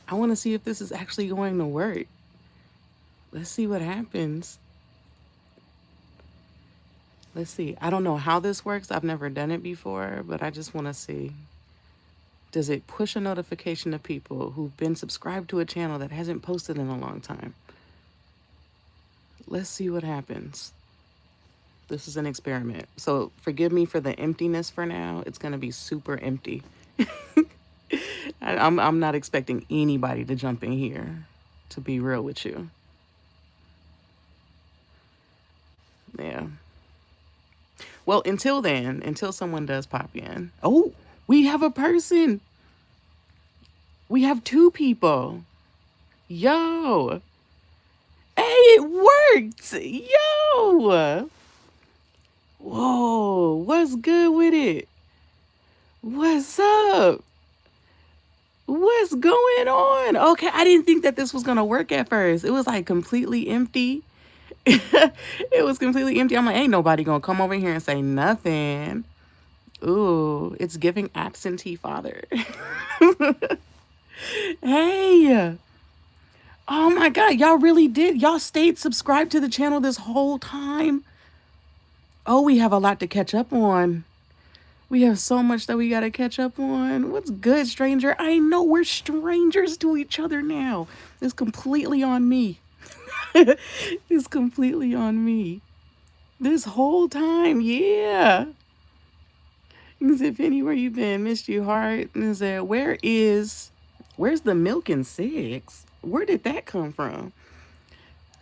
I want to see if this is actually going to work. Let's see what happens. Let's see. I don't know how this works. I've never done it before, but I just want to see. Does it push a notification to people who've been subscribed to a channel that hasn't posted in a long time? Let's see what happens. This is an experiment. So forgive me for the emptiness for now. It's going to be super empty. I'm not expecting anybody to jump in here, to be real with you. Yeah. Well, until then, until someone does pop in. Oh, we have a person. We have two people. Yo. Hey, it worked. Yo. Whoa. What's good with it? What's up? What's going on? Okay, I didn't think that this was going to work at first. It was like completely empty. It was completely empty. I'm like, ain't nobody going to come over here and say nothing. Ooh, it's giving absentee father. Hey. Oh my God, y'all really did. Y'all stayed subscribed to the channel this whole time. Oh, we have a lot to catch up on. We have so much that we got to catch up on. What's good, stranger? I know we're strangers to each other now. It's completely on me. It's completely on me. This whole time, yeah. He said, Penny, where you been? Missed you hard. And he said, where's the milk and six? Where did that come from?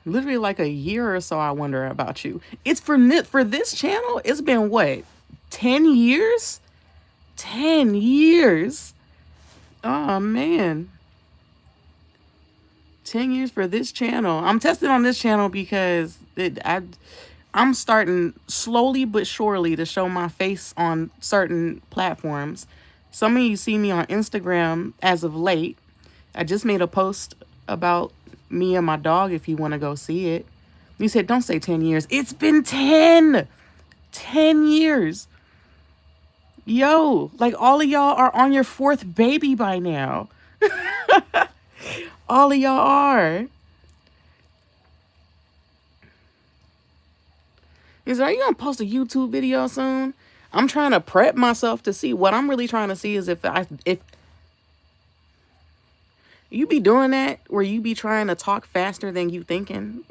Literally like a year or so, I wonder about you. It's for this channel, it's been what? 10 years? 10 years. Oh man. 10 years for this channel. I'm testing on this channel because I'm starting slowly but surely to show my face on certain platforms. Some of you see me on Instagram as of late. I just made a post about me and my dog if you want to go see it. You said, don't say 10 years. It's been 10. 10 years. Yo, like all of y'all are on your fourth baby by now. All of y'all are. He said, are you going to post a YouTube video soon? I'm trying to prep myself to see. What I'm really trying to see is if you be doing that where you be trying to talk faster than you thinking.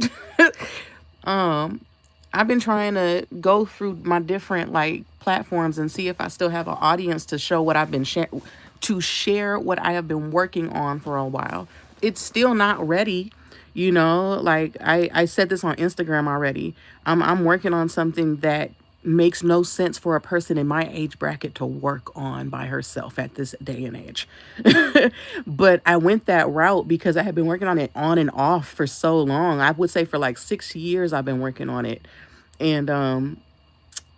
I've been trying to go through my different like platforms and see if I still have an audience to show what I've been to share what I have been working on for a while. It's still not ready, you know. Like I said this on Instagram already. I'm working on something that makes no sense for a person in my age bracket to work on by herself at this day and age. But I went that route because I had been working on it on and off for so long. I would say for like 6 years I've been working on it. And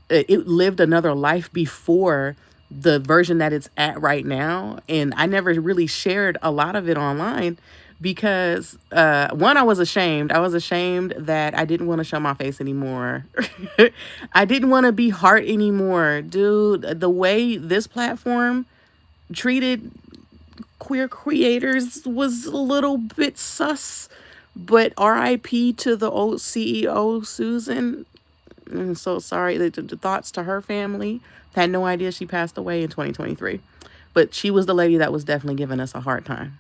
it lived another life before the version that it's at right now. And I never really shared a lot of it online because one, I was ashamed. I was ashamed that I didn't want to show my face anymore. I didn't want to be Heart anymore. Dude, the way this platform treated queer creators was a little bit sus. But RIP to the old CEO, Susan. I'm so sorry. The thoughts to her family. Had no idea she passed away in 2023. But she was the lady that was definitely giving us a hard time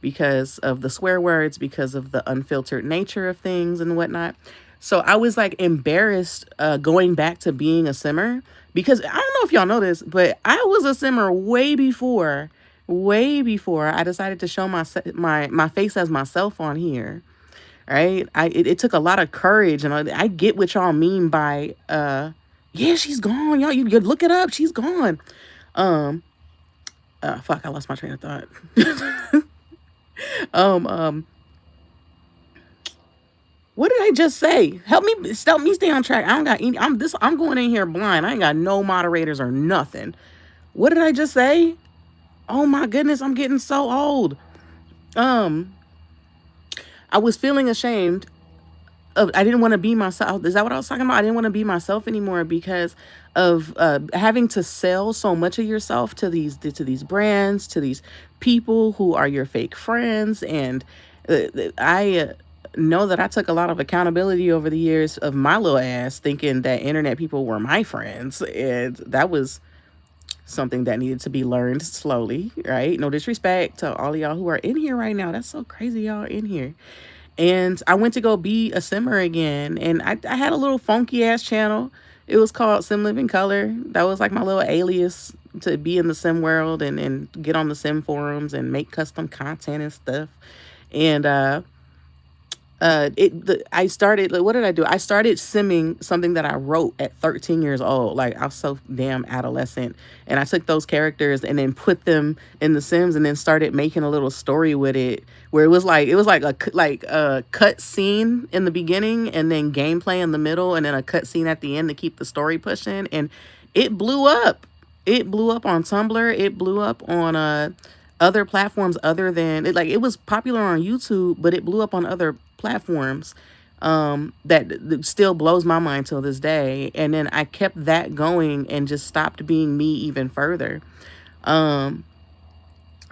because of the swear words, because of the unfiltered nature of things and whatnot. So I was like embarrassed going back to being a simmer because I don't know if y'all know this, but I was a simmer way before I decided to show my face as myself on here. Right? It took a lot of courage, and I get what y'all mean by yeah, she's gone, y'all. You look it up, she's gone. Fuck, I lost my train of thought. What did I just say? Help me stay on track. I don't got any. I'm going in here blind. I ain't got no moderators or nothing. What did I just say? Oh my goodness, I'm getting so old. I was feeling ashamed I didn't want to be myself. Is that what I was talking about? I didn't want to be myself anymore because of having to sell so much of yourself to these brands, to these people who are your fake friends. And I know that I took a lot of accountability over the years of my little ass thinking that internet people were my friends, and that was something that needed to be learned slowly, right? No disrespect to all of y'all who are in here right now. That's so crazy, y'all in here. And I went to go be a simmer again, and I had a little funky ass channel. It was called Sim Living Color. That was like my little alias to be in the sim world and get on the sim forums and make custom content and stuff. And I started, like, what did I do? I started simming something that I wrote at 13 years old. Like, I was so damn adolescent, and I took those characters and then put them in the Sims and then started making a little story with it, where it was like a cut scene in the beginning and then gameplay in the middle and then a cut scene at the end to keep the story pushing. And it blew up. It blew up on Tumblr. It blew up on other platforms other than it. Like, it was popular on YouTube, but it blew up on other platforms, that still blows my mind till this day. And then I kept that going and just stopped being me even further. Um,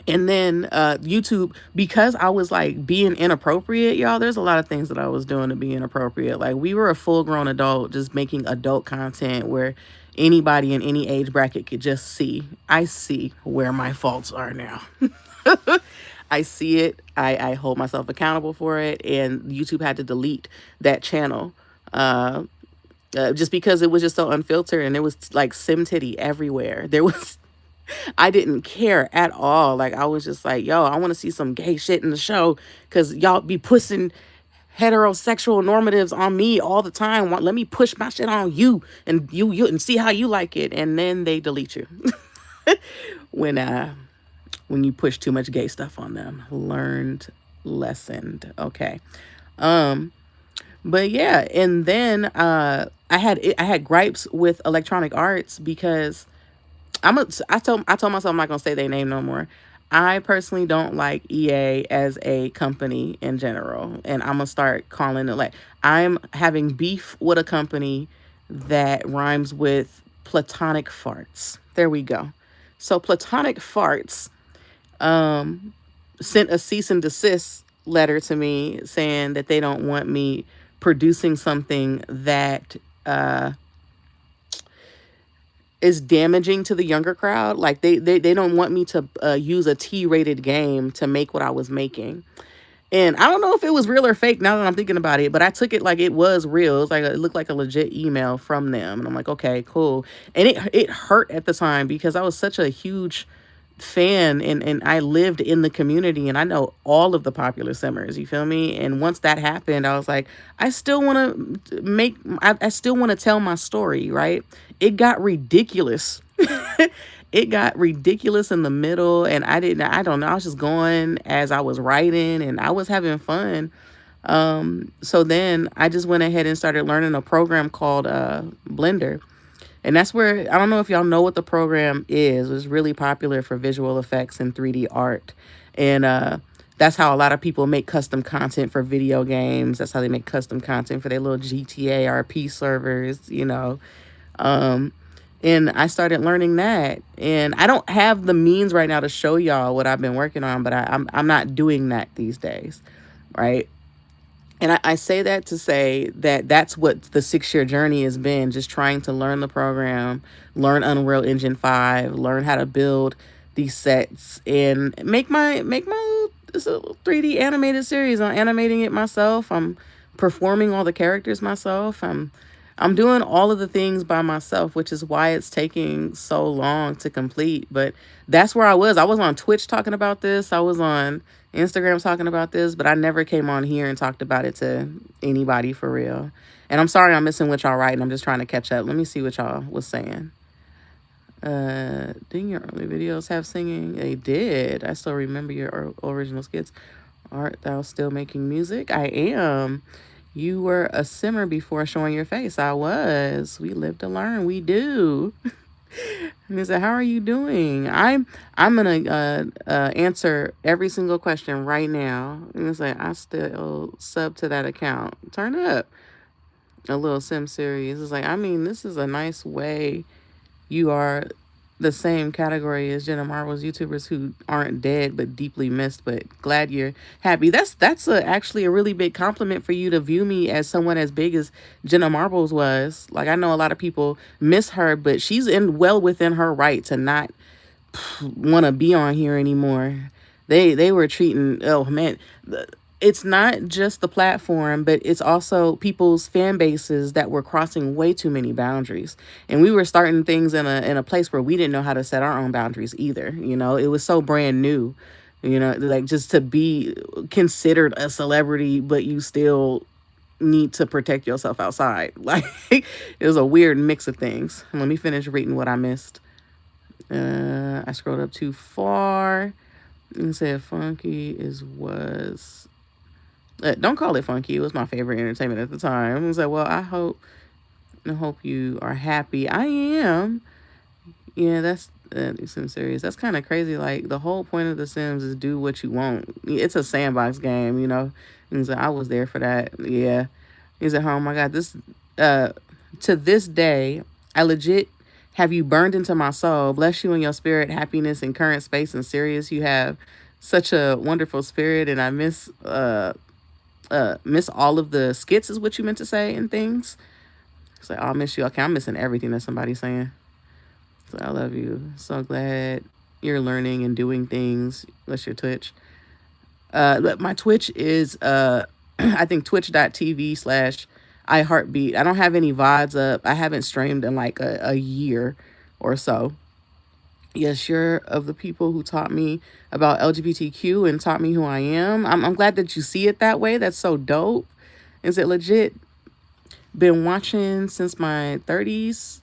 and then YouTube, because I was like being inappropriate, y'all, there's a lot of things that I was doing to be inappropriate. Like, we were a full grown adult just making adult content where anybody in any age bracket could just see. I see where my faults are now. I see it. I hold myself accountable for it. And YouTube had to delete that channel. Just because it was just so unfiltered, and there was like sim titty everywhere. There was, I didn't care at all. Like, I was just like, yo, I want to see some gay shit in the show because y'all be pushing heterosexual normatives on me all the time. Let me push my shit on you and you and see how you like it. And then they delete you when you push too much gay stuff on them. Learned, lessoned. Okay. But yeah, and then I had gripes with Electronic Arts because I told myself I'm not gonna say their name no more. I personally don't like EA as a company in general, and I'm gonna start calling it like, I'm having beef with a company that rhymes with platonic farts. There we go. So Platonic Farts sent a cease and desist letter to me saying that they don't want me producing something that is damaging to the younger crowd. Like, they don't want me to use a T-rated game to make what I was making. And I don't know if it was real or fake now that I'm thinking about it, but I took it like it was real. It's like it looked like a legit email from them, and I'm like, okay, cool. And it hurt at the time because I was such a huge fan, and I lived in the community and I know all of the popular simmers, you feel me? And once that happened, I was like, I still want to I still want to tell my story, right? It got ridiculous. It got ridiculous in the middle, and I don't know, I was just going as I was writing and I was having fun. So then I just went ahead and started learning a program called Blender. And that's where, I don't know if y'all know what the program is. It's really popular for visual effects and 3D art. And that's how a lot of people make custom content for video games. That's how they make custom content for their little GTA RP servers, you know. And I started learning that. And I don't have the means right now to show y'all what I've been working on, but I'm not doing that these days, right? And I say that to say that that's what the 6-year journey has been, just trying to learn the program, learn Unreal Engine 5, learn how to build these sets, and make my this little 3D animated series. I'm animating it myself. I'm performing all the characters myself. I'm doing all of the things by myself, which is why it's taking so long to complete. But that's where I was. I was on Twitch talking about this. I was on Instagram talking about this, but I never came on here and talked about it to anybody for real. And I'm sorry I'm missing what y'all writing. I'm just trying to catch up. Let me see what y'all was saying. Didn't your early videos have singing? They did. I still remember your original skits. Art thou still making music? I am. You were a simmer before showing your face. I was. We live to learn. We do. He said, "How are you doing?" I'm gonna answer every single question right now. And it's like I still sub to that account. Turn up a little Sim series. It's like I mean, this is a nice way. You are the same category as Jenna Marbles YouTubers who aren't dead but deeply missed. But glad you're happy. Actually a really big compliment for you to view me as someone as big as Jenna Marbles was. Like I know a lot of people miss her, but she's in well within her right to not want to be on here anymore. They were treating, oh man, it's not just the platform, but it's also people's fan bases that were crossing way too many boundaries. And we were starting things in a place where we didn't know how to set our own boundaries either. You know, it was so brand new. You know, like just to be considered a celebrity, but you still need to protect yourself outside. Like it was a weird mix of things. Let me finish reading what I missed. I scrolled up too far and said funky is was don't call it funky. It was my favorite entertainment at the time. I was like, well, I hope you are happy. I am. Yeah, that's Sims series. That's kind of crazy. Like the whole point of The Sims is do what you want. It's a sandbox game, you know. And so I was there for that. Yeah. He's at home. Oh my God, this uh to this day, I legit have you burned into my soul. Bless you in your spirit, happiness in current space and serious. You have such a wonderful spirit, and I miss all of the skits is what you meant to say and things. It's like, oh, I miss you. Okay, I'm missing everything that somebody's saying. So I love you. So glad you're learning and doing things. That's your Twitch. But my Twitch is I think twitch.tv/ iHeartBeat. I don't have any VODs up. I haven't streamed in like a year or so. Yes, you're of the people who taught me about LGBTQ and taught me who I am. I'm glad that you see it that way. That's so dope. Is it legit? Been watching since my 30s.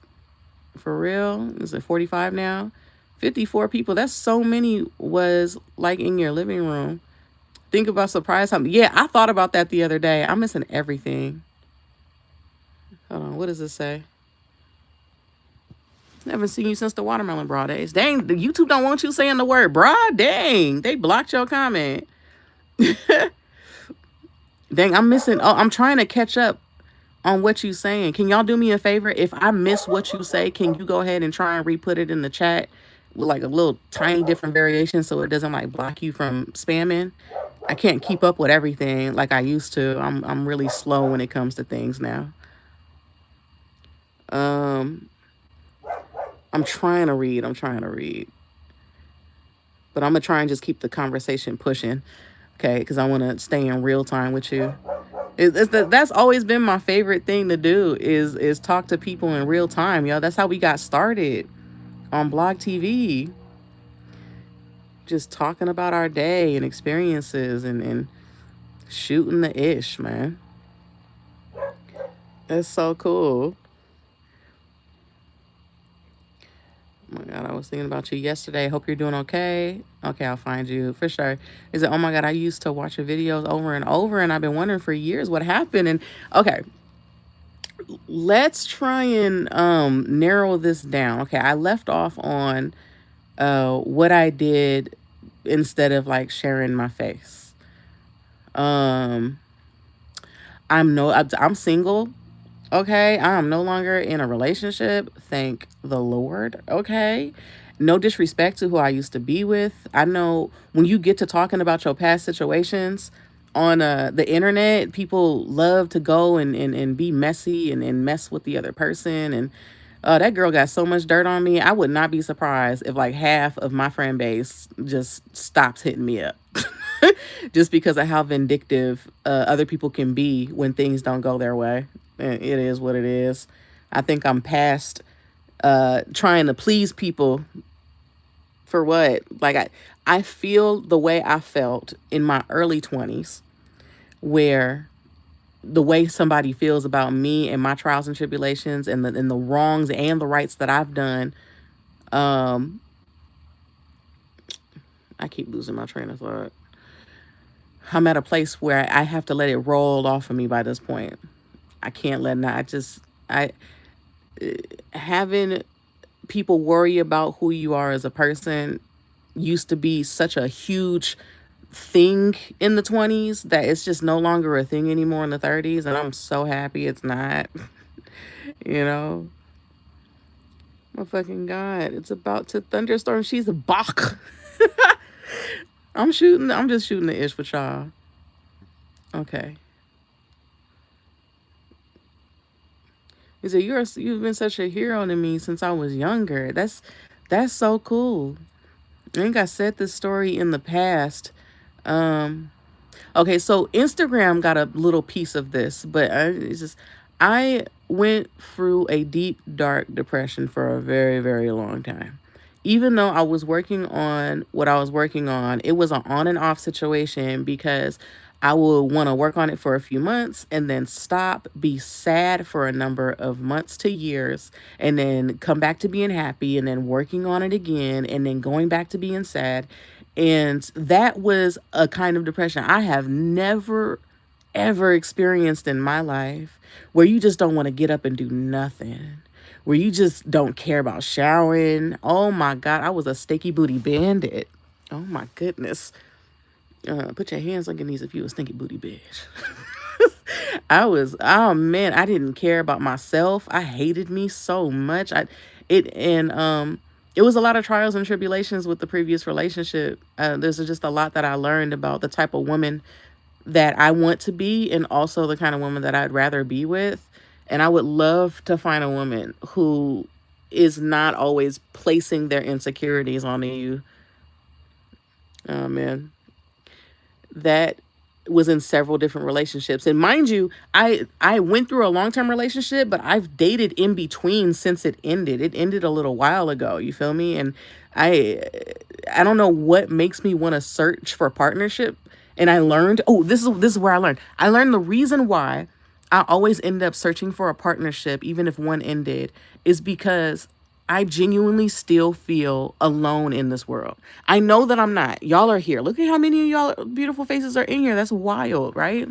For real. Is it 45 now? 54 people. That's so many was like in your living room. Think about surprise how. Yeah, I thought about that the other day. I'm missing everything. Hold on. What does this say? Never seen you since the watermelon bra days. Dang, the YouTube don't want you saying the word bra. Dang, they blocked your comment. Dang, I'm missing. Oh, I'm trying to catch up on what you saying. Can y'all do me a favor? If I miss what you say, can you go ahead and try and re-put it in the chat with like a little tiny different variation so it doesn't like block you from spamming? I can't keep up with everything like I used to. I'm really slow when it comes to things now. Um, I'm trying to read. But I'm gonna try and just keep the conversation pushing, okay? Because I want to stay in real time with you. That's always been my favorite thing to do is talk to people in real time, yo. That's how we got started on Blog TV. Just talking about our day and experiences and shooting the ish, man. That's so cool. Oh my God, I was thinking about you yesterday. Hope you're doing okay. Okay, I'll find you for sure. Is it, oh my God, I used to watch your videos over and over and I've been wondering for years what happened. And okay, let's try and narrow this down. Okay, I left off on what I did instead of like sharing my face. I'm single. Okay, I am no longer in a relationship. Thank the Lord. Okay. No disrespect to who I used to be with. I know when you get to talking about your past situations on the internet, people love to go and be messy and mess with the other person. And that girl got so much dirt on me. I would not be surprised if like half of my friend base just stops hitting me up. Just because of how vindictive other people can be when things don't go their way. It is what it is. I think I'm past trying to please people for what? Like I feel the way I felt in my early 20s where the way somebody feels about me and my trials and tribulations and the wrongs and the rights that I've done. I keep losing my train of thought. I'm at a place where I have to let it roll off of me by this point. I can't let it. I having people worry about who you are as a person used to be such a huge thing in the 20s that it's just no longer a thing anymore in the 30s, and I'm so happy it's not. You know, my fucking god, it's about to thunderstorm. She's a bach. I'm just shooting the ish with y'all. Okay. He said, you've been such a hero to me since I was younger. That's so cool. I think I said this story in the past. Um, okay, so Instagram got a little piece of this, but it's just I went through a deep, dark depression for a very, very long time. Even though I was working on what I was working on, it was an on and off situation because I would want to work on it for a few months and then stop, be sad for a number of months to years, and then come back to being happy and then working on it again and then going back to being sad. And that was a kind of depression I have never ever experienced in my life, where you just don't want to get up and do nothing, where you just don't care about showering. Oh my God, I was a sticky booty bandit. Oh my goodness. Put your hands on your knees if you a stinky booty bitch. I was, oh man, I didn't care about myself. I hated me so much. It was a lot of trials and tribulations with the previous relationship. There's just a lot that I learned about the type of woman that I want to be and also the kind of woman that I'd rather be with. And I would love to find a woman who is not always placing their insecurities on you. Oh man. That was in several different relationships. And mind you, I went through a long-term relationship, but I've dated in between since it ended. It ended a little while ago, you feel me? And I I don't know what makes me want to search for partnership. And I learned, oh, this is where I learned. I learned the reason why I always end up searching for a partnership, even if one ended, is because I genuinely still feel alone in this world. I know that I'm not. Y'all are here. Look at how many of y'all beautiful faces are in here. That's wild, right?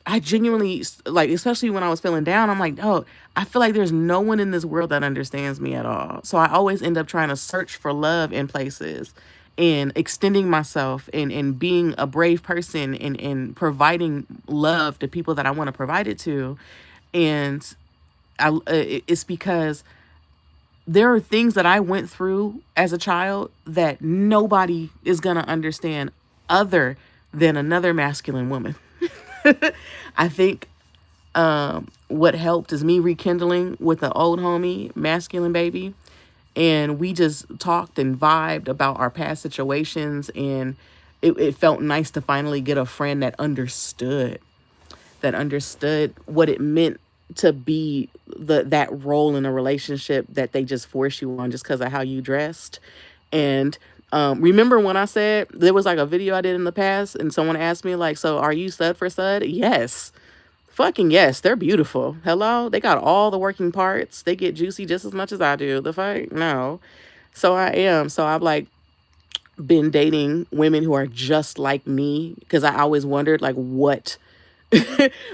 I genuinely, like, especially when I was feeling down, I'm like, oh, I feel like there's no one in this world that understands me at all. So I always end up trying to search for love in places and extending myself and being a brave person and providing love to people that I want to provide it to. And it's because there are things that I went through as a child that nobody is going to understand other than another masculine woman. I think what helped is me rekindling with an old homie, masculine baby. And we just talked and vibed about our past situations. And it felt nice to finally get a friend that understood what it meant to be that role in a relationship that they just force you on just because of how you dressed. And remember when I said there was like a video I did in the past and someone asked me like, so are you stud for stud? Yes. Fucking yes, they're beautiful. Hello? They got all the working parts. They get juicy just as much as I do. The fuck? No. So I am. So I've like been dating women who are just like me because I always wondered like what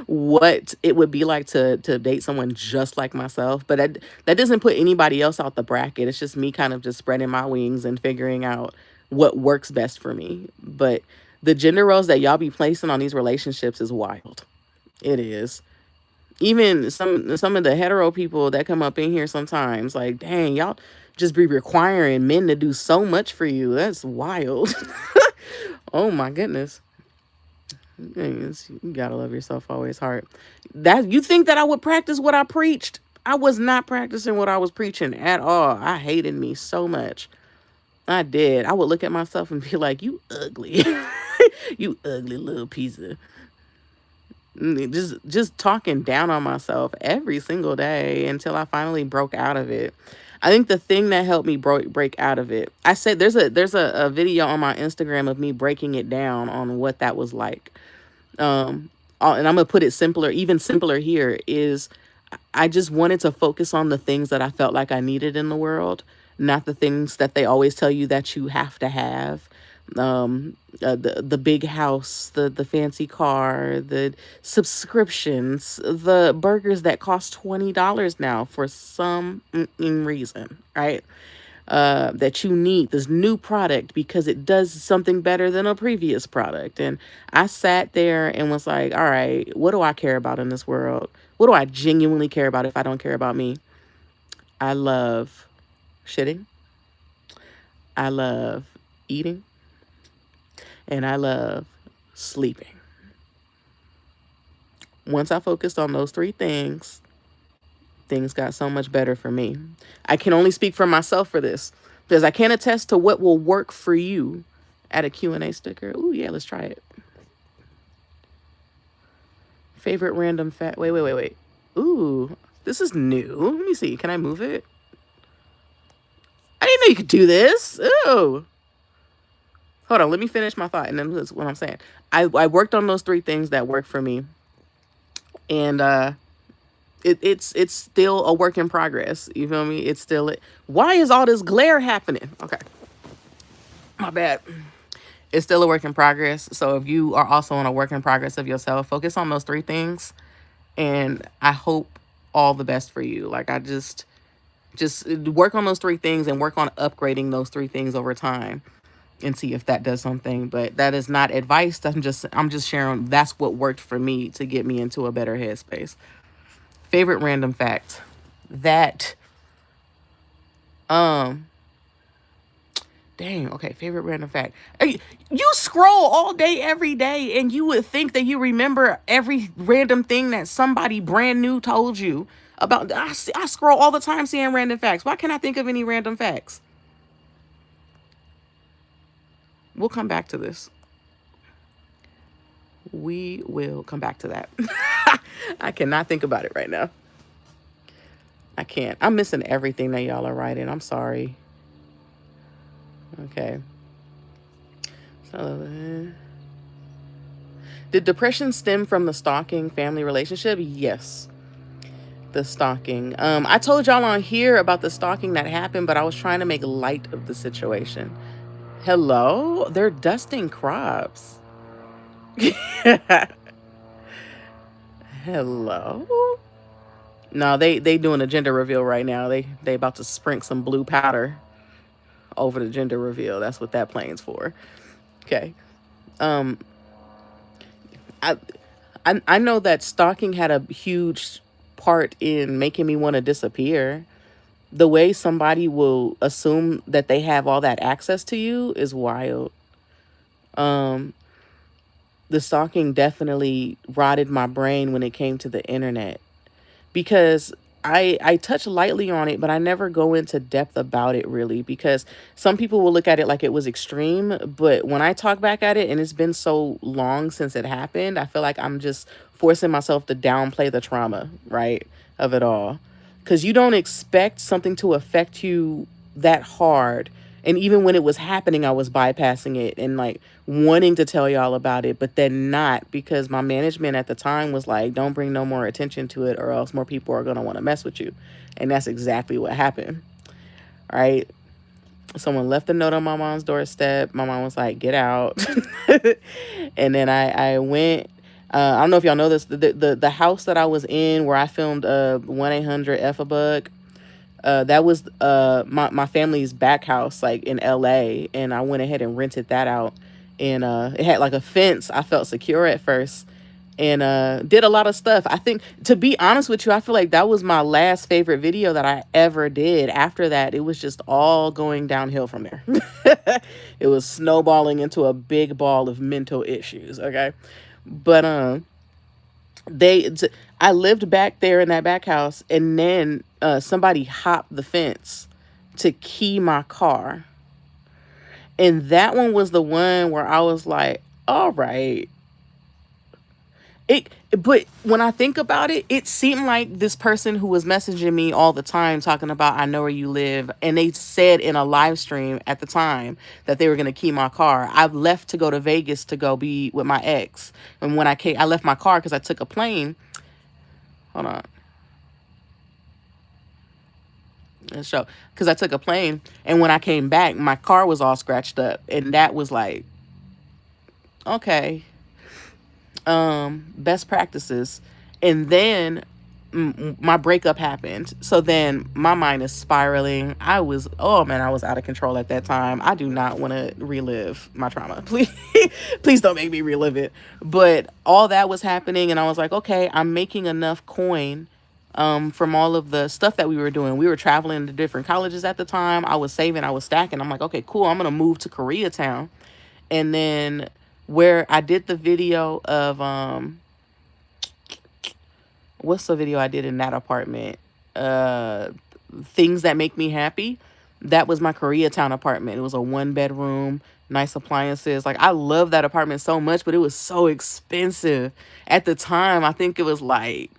what it would be like to date someone just like myself. But that doesn't put anybody else out the bracket. It's just me kind of just spreading my wings and figuring out what works best for me. But the gender roles that y'all be placing on these relationships is wild. It is. Even some of the hetero people that come up in here sometimes, like, dang, y'all just be requiring men to do so much for you. That's wild. Oh my goodness. You gotta love yourself always, heart. That you think that I would practice what I preached? I was not practicing what I was preaching at all. I hated me so much. I did. I would look at myself and be like, you ugly. You ugly little piece of just talking down on myself every single day until I finally broke out of it. I think the thing that helped me break out of it, I said there's a video on my Instagram of me breaking it down on what that was like. And I'm gonna put it simpler, even simpler here is I just wanted to focus on the things that I felt like I needed in the world, not the things that they always tell you that you have to have. the big house, the fancy car, the subscriptions, the burgers that cost $20 now for some reason, right? That you need this new product because it does something better than a previous product. And I sat there and was like, all right, what do I care about in this world? What do I genuinely care about if I don't care about me? I love shitting. I love eating. And I love sleeping. Once I focused on those three things, things got so much better for me. I can only speak for myself for this because I can't attest to what will work for you. Add a Q&A sticker. Ooh, yeah, let's try it. Favorite random fact. Wait. Ooh, this is new. Let me see. Can I move it? I didn't know you could do this. Ooh. Hold on. Let me finish my thought. And then that's what I'm saying. I worked on those three things that work for me. And it's still a work in progress. You feel me? It's still. Why is all this glare happening? Okay. My bad. It's still a work in progress. So if you are also on a work in progress of yourself, focus on those three things. And I hope all the best for you. Like, I just work on those three things and work on upgrading those three things over time and see if that does something. But that is not advice. I'm just sharing. That's what worked for me to get me into a better headspace. Favorite random fact that, dang, okay, favorite random fact. Hey, you scroll all day, every day, and you would think that you remember every random thing that somebody brand new told you about. I scroll all the time seeing random facts. Why can't I think of any random facts? We'll come back to this. We will come back to that. I cannot think about it right now. I can't. I'm missing everything that y'all are writing. I'm sorry. Okay. So, did depression stem from the stalking family relationship? Yes. The stalking. I told y'all on here about the stalking that happened, but I was trying to make light of the situation. Hello? They're dusting crops. Hello? No, they doing a gender reveal right now. They about to sprinkle some blue powder over the gender reveal. That's what that plane's for. Okay. I I know that stalking had a huge part in making me want to disappear. The way somebody will assume that they have all that access to you is wild. Um, the stalking definitely rotted my brain when it came to the internet because I touch lightly on it, but I never go into depth about it really because some people will look at it like it was extreme, but when I talk back at it and it's been so long since it happened, I feel like I'm just forcing myself to downplay the trauma, right, of it all. Cuz you don't expect something to affect you that hard. And even when it was happening, I was bypassing it and like wanting to tell y'all about it, but then not because my management at the time was like, don't bring no more attention to it or else more people are going to want to mess with you. And that's exactly what happened. Right. Someone left a note on my mom's doorstep. My mom was like, get out. And then I went. I don't know if y'all know this. The house that I was in where I filmed 1-800-F-A-Bug. That was my family's back house, like in LA, and I went ahead and rented that out. And it had like a fence. I felt secure at first, and did a lot of stuff. I think, to be honest with you, I feel like that was my last favorite video that I ever did. After that, it was just all going downhill from there. It was snowballing into a big ball of mental issues. Okay, but I lived back there in that back house, and then somebody hopped the fence to key my car, and that one was the one where I was like, all right. But when I think about it, it seemed like this person who was messaging me all the time talking about I know where you live, and they said in a live stream at the time that they were going to key my car. I left to go to Vegas to go be with my ex, and when I left my car because I took a plane. Hold on. show, because I took a plane, and when I came back, my car was all scratched up, and that was like, okay, best practices. And then my breakup happened. So then my mind is spiraling. Oh man, I was out of control at that time. I do not want to relive my trauma. Please, please don't make me relive it. But all that was happening, and I was like, okay, I'm making enough coin from all of the stuff that we were doing. We were traveling to different colleges at the time. I was saving, I was stacking. I'm like, okay, cool. I'm going to move to Koreatown. And then where I did the video of what's the video I did in that apartment? Things that make me happy. That was my Koreatown apartment. It was a 1 bedroom, nice appliances. Like, I love that apartment so much, but it was so expensive at the time. I think it was like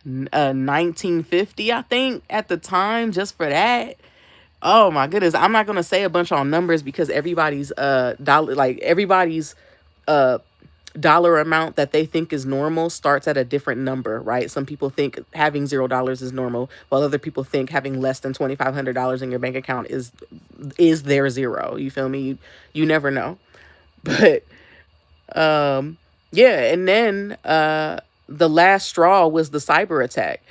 1950, I think, at the time, just for that. Oh my goodness. I'm not gonna say a bunch on numbers, because everybody's everybody's uh dollar amount that they think is normal starts at a different number, right? Some people think having $0 is normal, while other people think having less than $2,500 in your bank account is their zero. You feel me? You never know. But yeah, and then the last straw was the cyber attack.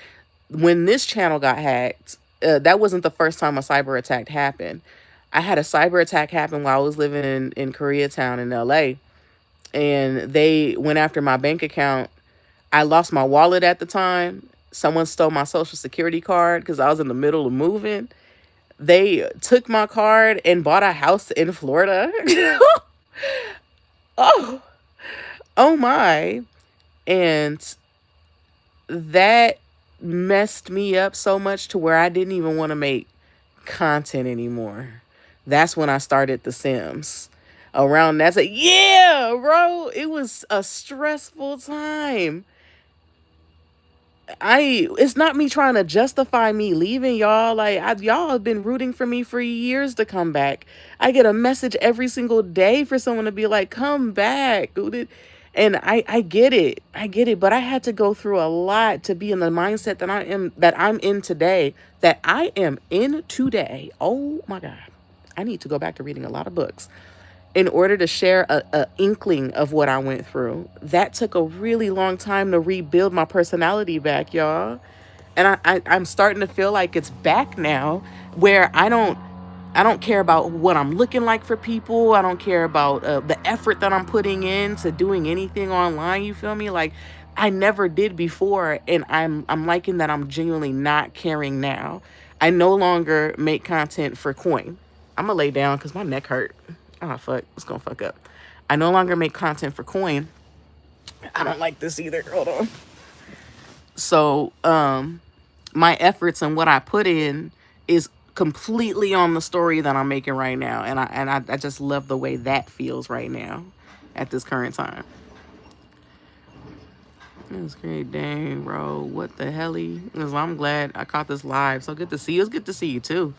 When this channel got hacked, that wasn't the first time a cyber attack happened. I had a cyber attack happen while I was living in Koreatown in LA, and they went after my bank account. I lost my wallet at the time. Someone stole my social security card because I was in the middle of moving. They took my card and bought a house in Florida. Oh, oh my. And that messed me up so much to where I didn't even want to make content anymore. That's when I started The Sims. Around that, like, yeah, bro, it was a stressful time. It's not me trying to justify me leaving y'all. Like, y'all have been rooting for me for years to come back. I get a message every single day for someone to be like, come back, dude. And I get it. I get it. But I had to go through a lot to be in the mindset that I'm in today. That I am in today. Oh my God. I need to go back to reading a lot of books in order to share a inkling of what I went through. That took a really long time to rebuild my personality back, y'all. And I'm starting to feel like it's back now, where I don't care about what I'm looking like for people. I don't care about the effort that I'm putting into doing anything online. You feel me? Like, I never did before, and I'm liking that I'm genuinely not caring now. I no longer make content for coin. I'm gonna lay down because my neck hurt. Oh fuck, it's gonna fuck up. I no longer make content for coin. I don't like this either. Hold on. So my efforts and what I put in is completely on the story that I'm making right now, and I just love the way that feels right now at this current time. That's great. Dang, bro, what the helly? I'm glad I caught this live. So good to see you. It's good to see you too.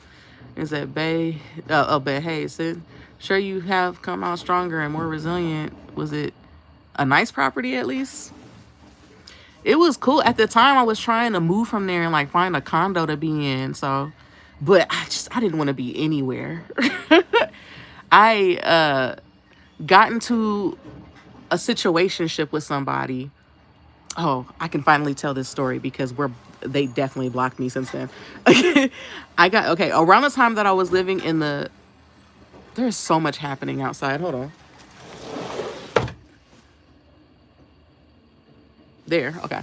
Is that Bay? But hey, Sid, sure you have come out stronger and more resilient. Was it a nice property at least? It was cool. At the time, I was trying to move from there and like find a condo to be in. So, but I didn't want to be anywhere. I got into a situationship with somebody. Oh, I can finally tell this story because they definitely blocked me since then. Around the time that I was living in there's so much happening outside. Hold on. There, okay.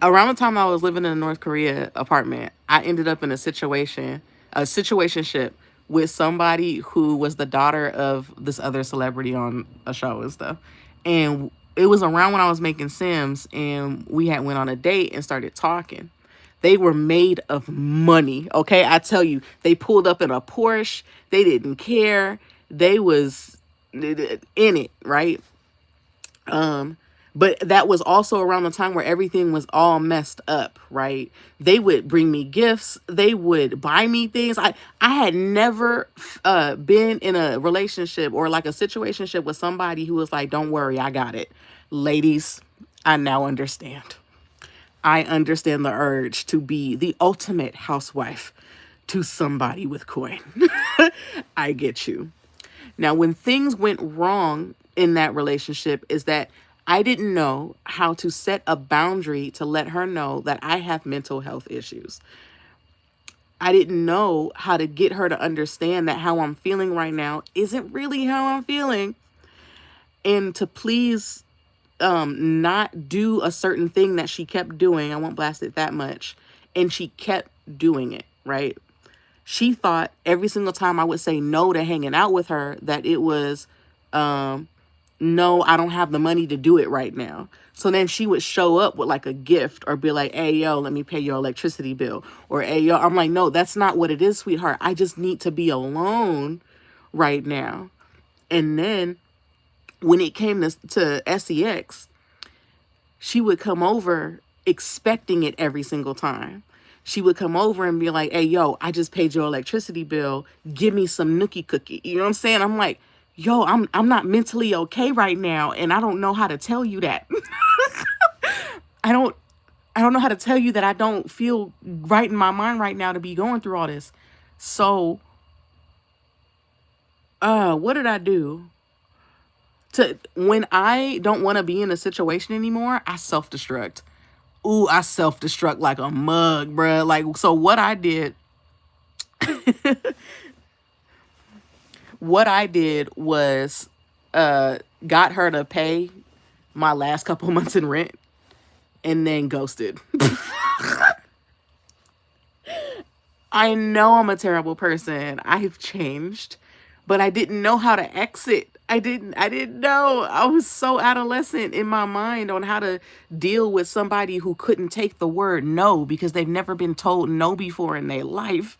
Around the time I was living in a North Korea apartment, I ended up in a situationship with somebody who was the daughter of this other celebrity on a show and stuff. And it was around when I was making Sims, and we had went on a date and started talking. They were made of money, okay? I tell you, they pulled up in a Porsche. They didn't care. They was in it, right? But that was also around the time where everything was all messed up, right? They would bring me gifts. They would buy me things. I had never been in a relationship or like a situationship with somebody who was like, don't worry, I got it. Ladies, I now understand. I understand the urge to be the ultimate housewife to somebody with coin. I get you. Now, when things went wrong in that relationship, is that I didn't know how to set a boundary to let her know that I have mental health issues. I didn't know how to get her to understand that how I'm feeling right now isn't really how I'm feeling. And to please not do a certain thing that she kept doing. I won't blast it that much. And she kept doing it, right? She thought every single time I would say no to hanging out with her that it was, no, I don't have the money to do it right now. So then she would show up with like a gift or be like, hey, yo, let me pay your electricity bill. Or, hey, yo, I'm like, no, that's not what it is, sweetheart. I just need to be alone right now. And then when it came to SEX, she would come over expecting it every single time. She would come over and be like, hey, yo, I just paid your electricity bill. Give me some nookie cookie. You know what I'm saying? I'm like, yo, I'm not mentally okay right now. And I don't know how to tell you that. I don't know how to tell you that I don't feel right in my mind right now to be going through all this. So, what did I do? When I don't want to be in a situation anymore, I self-destruct. Ooh, I self-destruct like a mug, bruh. Like, so what I did, was got her to pay my last couple months in rent and then ghosted. I know I'm a terrible person. I've changed, but I didn't know how to exit. I didn't know. I was so adolescent in my mind on how to deal with somebody who couldn't take the word no because they've never been told no before in their life.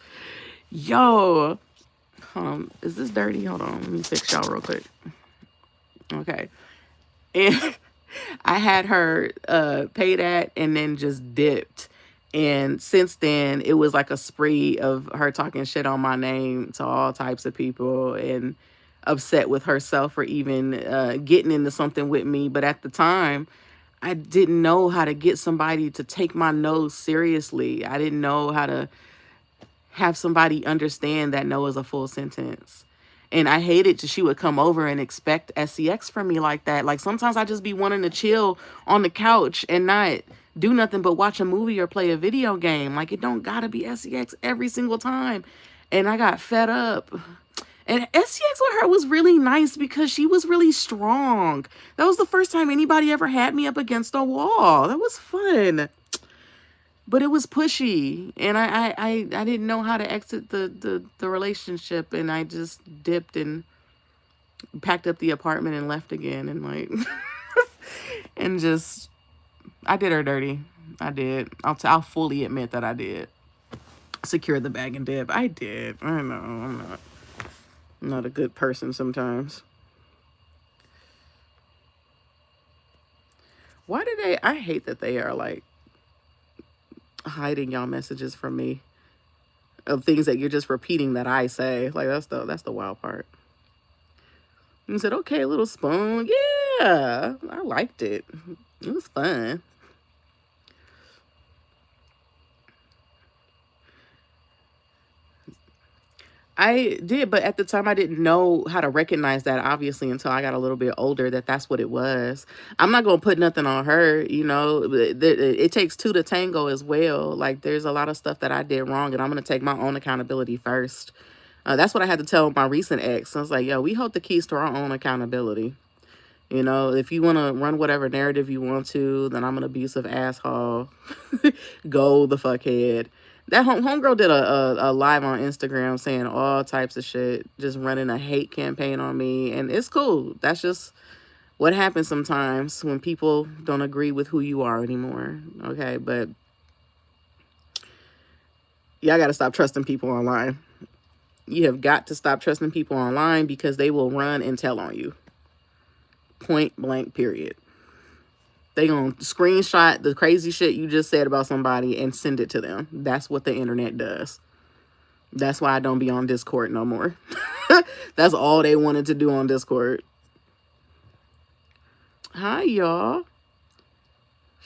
Yo, is this dirty? Hold on, let me fix y'all real quick. Okay. And I had her pay that and then just dipped. And since then, it was like a spree of her talking shit on my name to all types of people and upset with herself for even getting into something with me. But at the time, I didn't know how to get somebody to take my no seriously. I didn't know how to have somebody understand that no is a full sentence. And I hated she would come over and expect SEX from me like that. Like sometimes I just be wanting to chill on the couch and not do nothing but watch a movie or play a video game. Like it don't gotta be SEX every single time. And I got fed up. And SEX with her was really nice because she was really strong. That was the first time anybody ever had me up against a wall. That was fun. But it was pushy, and I didn't know how to exit the relationship, and I just dipped and packed up the apartment and left again, and like, and just, I did her dirty. I did. I'll fully admit that I did. Secure the bag and dip. I did. I know. I'm not a good person sometimes. Why do they? I hate that they are like hiding y'all messages from me of things that you're just repeating that I say. Like that's the wild part. And said, okay, little spoon. Yeah, I liked it. It was fun. I did, but at the time I didn't know how to recognize that, obviously, until I got a little bit older, that that's what it was. I'm not going to put nothing on her, you know. It takes two to tango as well. Like, there's a lot of stuff that I did wrong, and I'm going to take my own accountability first. That's what I had to tell my recent ex. I was like, yo, we hold the keys to our own accountability. You know, if you want to run whatever narrative you want to, then I'm an abusive asshole. Go the fuck head. That homegirl did a live on Instagram saying all types of shit, just running a hate campaign on me. And it's cool. That's just what happens sometimes when people don't agree with who you are anymore. Okay, but y'all got to stop trusting people online. You have got to stop trusting people online because they will run and tell on you. Point blank, period. They gonna screenshot the crazy shit you just said about somebody and send it to them. That's what the internet does. That's why I don't be on Discord no more. That's all they wanted to do on Discord. Hi, y'all.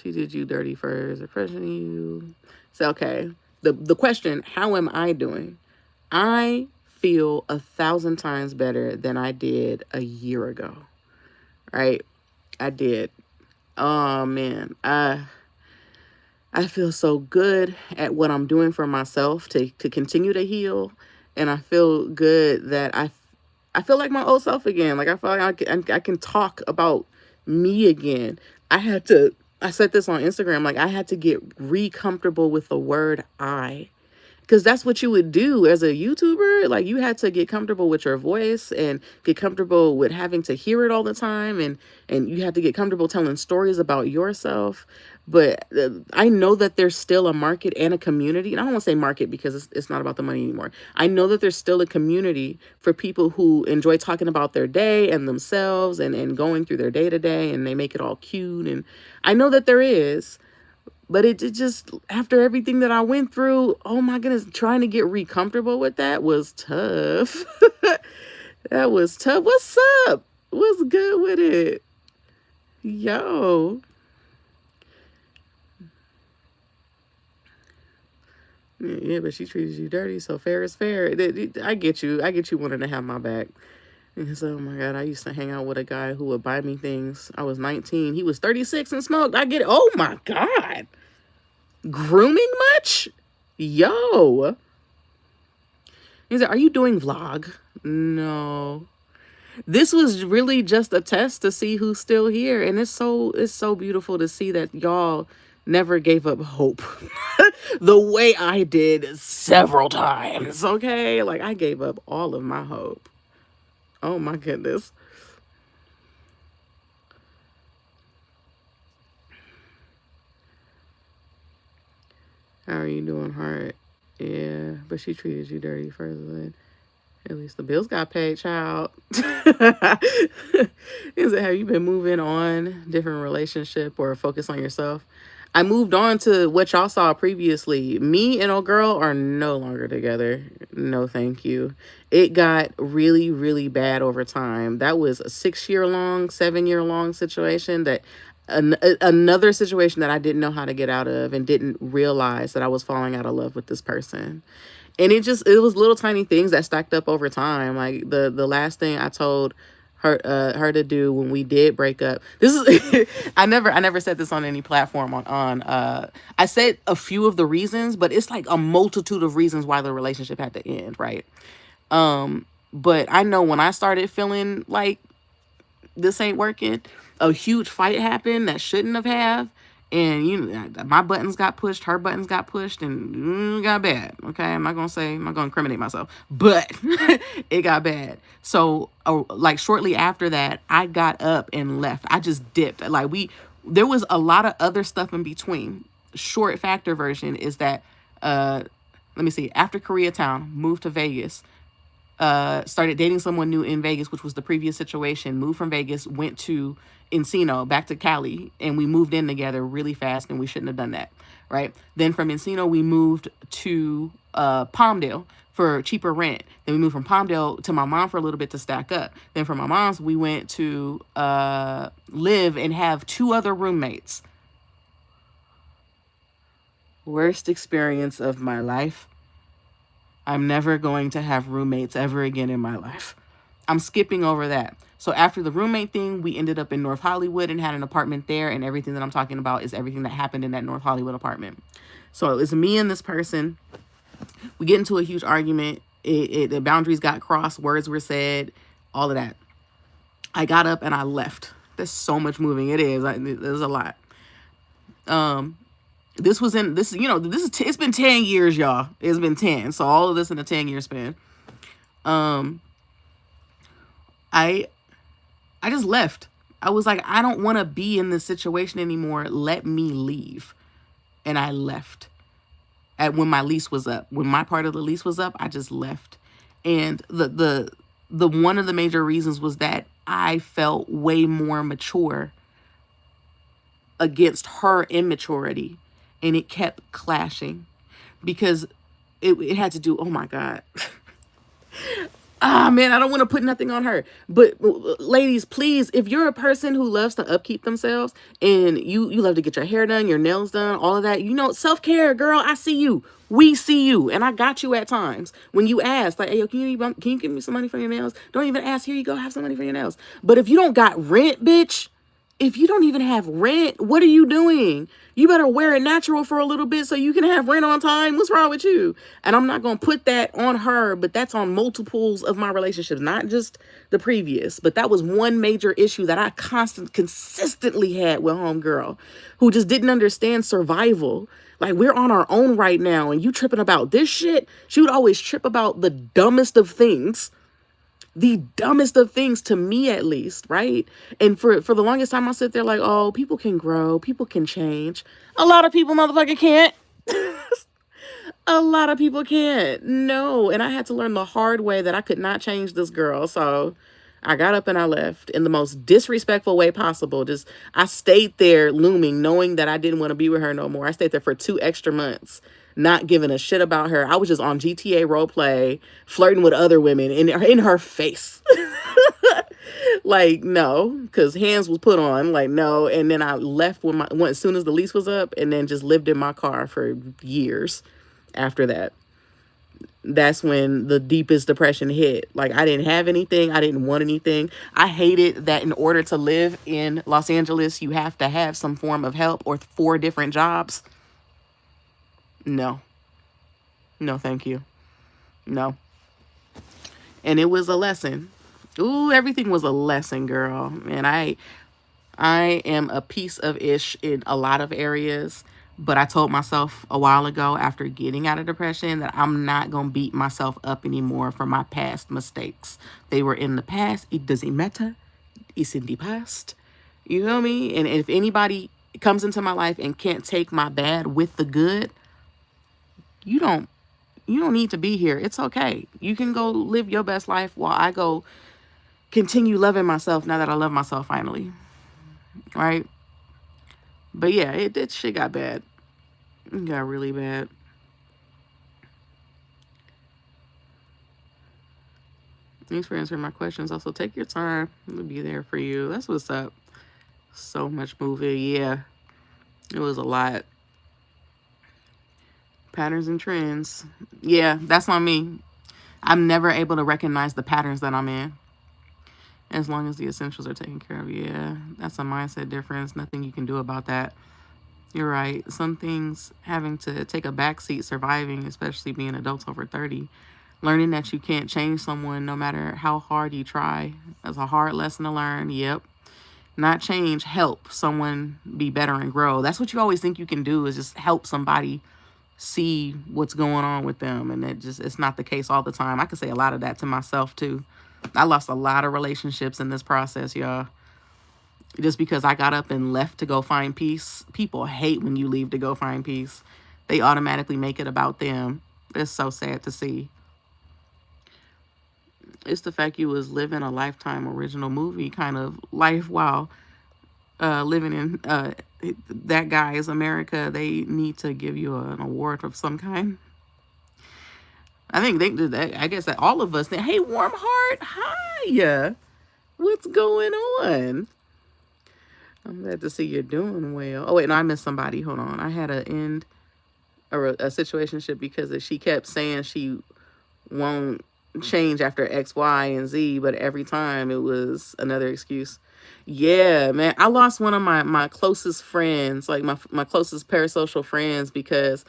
She did you dirty first, oppression you. So okay. The question, how am I doing? I feel 1,000 times better than I did a year ago. Right? I did. Oh man. I feel so good at what I'm doing for myself to continue to heal. And I feel good that I feel like my old self again. Like I feel like I can talk about me again. I said this on Instagram, like I had to get re-comfortable with the word I. Because that's what you would do as a YouTuber. Like you had to get comfortable with your voice and get comfortable with having to hear it all the time. And you had to get comfortable telling stories about yourself. But I know that there's still a market and a community. And I don't want to say market because it's not about the money anymore. I know that there's still a community for people who enjoy talking about their day and themselves and going through their day to day, and they make it all cute. And I know that there is. But it just, after everything that I went through, oh my goodness, trying to get re-comfortable with that was tough. That was tough. What's up? What's good with it? Yo. Yeah, but she treated you dirty, so fair is fair. I get you. I get you wanting to have my back. Because, oh my God, I used to hang out with a guy who would buy me things. I was 19. He was 36 and smoked. I get it. Oh my God. Grooming much? Yo. He's like, are you doing vlog? No. This was really just a test to see who's still here. And it's so beautiful to see that y'all never gave up hope the way I did several times. Okay. Like I gave up all of my hope. Oh my goodness. How are you doing, heart? Yeah, but she treated you dirty further than at least the bills got paid, child. Is it, have you been moving on, different relationship or focus on yourself? I moved on to what y'all saw previously. Me and old girl are no longer together. No, thank you. It got really, really bad over time. That was a 6-year long, 7-year long situation that another situation that I didn't know how to get out of and didn't realize that I was falling out of love with this person. And it was little tiny things that stacked up over time. Like the last thing I told her to do when we did break up. This is I never said this on any platform on I said a few of the reasons, but it's like a multitude of reasons why the relationship had to end, right? But I know when I started feeling like this ain't working, a huge fight happened that shouldn't have. And my buttons got pushed, her buttons got pushed, and it got bad. Okay, I'm not gonna incriminate myself, but it got bad. So, like shortly after that, I got up and left. I just dipped. There was a lot of other stuff in between. Short factor version is that, let me see. After Koreatown, moved to Vegas. Started dating someone new in Vegas, which was the previous situation. Moved from Vegas, went to Encino, back to Cali, and we moved in together really fast, and we shouldn't have done that, right? Then from Encino, we moved to Palmdale for cheaper rent. Then we moved from Palmdale to my mom for a little bit to stack up. Then from my mom's, we went to live and have 2 other roommates. Worst experience of my life. I'm never going to have roommates ever again in my life. I'm skipping over that. So after the roommate thing, we ended up in North Hollywood and had an apartment there. And everything that I'm talking about is everything that happened in that North Hollywood apartment. So it was me and this person. We get into a huge argument. The boundaries got crossed. Words were said. All of that. I got up and I left. There's so much moving. It is. There's a lot. It's been 10 years, y'all. It's been 10. So all of this in a 10-year span. I just left. I was like, I don't want to be in this situation anymore. Let me leave. And I left. When my lease was up. When my part of the lease was up, I just left. And the one of the major reasons was that I felt way more mature against her immaturity. And it kept clashing because it had to do, oh my God. Ah, man, I don't want to put nothing on her. But ladies, please, if you're a person who loves to upkeep themselves and you love to get your hair done, your nails done, all of that, self-care, girl, I see you. We see you. And I got you at times. When you ask, like, hey, yo, can you give me some money for your nails? Don't even ask. Here you go. Have some money for your nails. But if you don't got rent, bitch, if you don't even have rent, what are you doing? You better wear it natural for a little bit so you can have rent on time. What's wrong with you? And I'm not going to put that on her, but that's on multiples of my relationships, not just the previous. But that was one major issue that I consistently had with homegirl, who just didn't understand survival. Like, we're on our own right now and you tripping about this shit. She would always trip about the dumbest of things. The dumbest of things, to me at least, right? And for the longest time I sit there like, oh, people can grow, people can change. A lot of people motherfucking can't. A lot of people can't. No. And I had to learn the hard way that I could not change this girl. So I got up and I left in the most disrespectful way possible. Just, I stayed there looming, knowing that I didn't want to be with her no more. I stayed there for 2 extra months, not giving a shit about her. I was just on GTA roleplay, flirting with other women in her face. Like, no, because hands was put on, like, no. And then I left as soon as the lease was up, and then just lived in my car for years after that. That's when the deepest depression hit. Like, I didn't have anything. I didn't want anything. I hated that in order to live in Los Angeles, you have to have some form of help or 4 different jobs. No. No, thank you. No. And it was a lesson. Ooh, everything was a lesson, girl. And I am a piece of ish in a lot of areas. But I told myself a while ago, after getting out of depression, that I'm not going to beat myself up anymore for my past mistakes. They were in the past. It doesn't matter. It's in the past. You know me? And if anybody comes into my life and can't take my bad with the good, you don't need to be here. It's okay. You can go live your best life while I go continue loving myself now that I love myself finally. Right? But yeah, it shit got bad. It got really bad. Thanks for answering my questions. Also, take your time. I'll be there for you. That's what's up. So much movie. Yeah. It was a lot. Patterns and trends. Yeah, that's on me. I'm never able to recognize the patterns that I'm in. As long as the essentials are taken care of. Yeah, that's a mindset difference. Nothing you can do about that. You're right. Some things having to take a backseat, surviving, especially being adults over 30. Learning that you can't change someone no matter how hard you try. That's a hard lesson to learn. Yep. Not change, help someone be better and grow. That's what you always think you can do, is just help somebody see what's going on with them. And it's not the case all the time. I could say a lot of that to myself too. I lost a lot of relationships in this process, y'all. Just because I got up and left to go find peace. People hate when you leave to go find peace. They automatically make it about them. It's so sad to see. It's the fact you was living a Lifetime original movie kind of life while living in that guy's America. They need to give you an award of some kind. I think they did that. I guess that all of us think, hey, warm heart, hi. What's going on? I'm glad to see you're doing well. Oh, wait, no, I missed somebody. Hold on. I had to end a situationship because she kept saying she won't change after X, Y, and Z, but every time it was another excuse. Yeah, man. I lost one of my closest friends, like my closest parasocial friends, because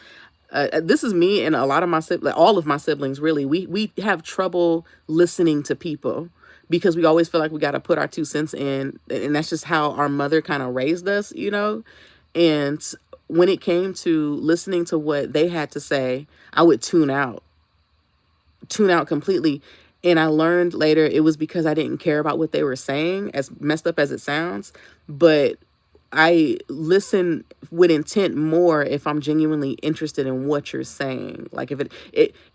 this is me and a lot of my siblings, all of my siblings, really. We have trouble listening to people because we always feel like we got to put our 2 cents in. And that's just how our mother kind of raised us, you know? And when it came to listening to what they had to say, I would tune out completely. And I learned later it was because I didn't care about what they were saying, as messed up as it sounds. But I listen with intent more if I'm genuinely interested in what you're saying. Like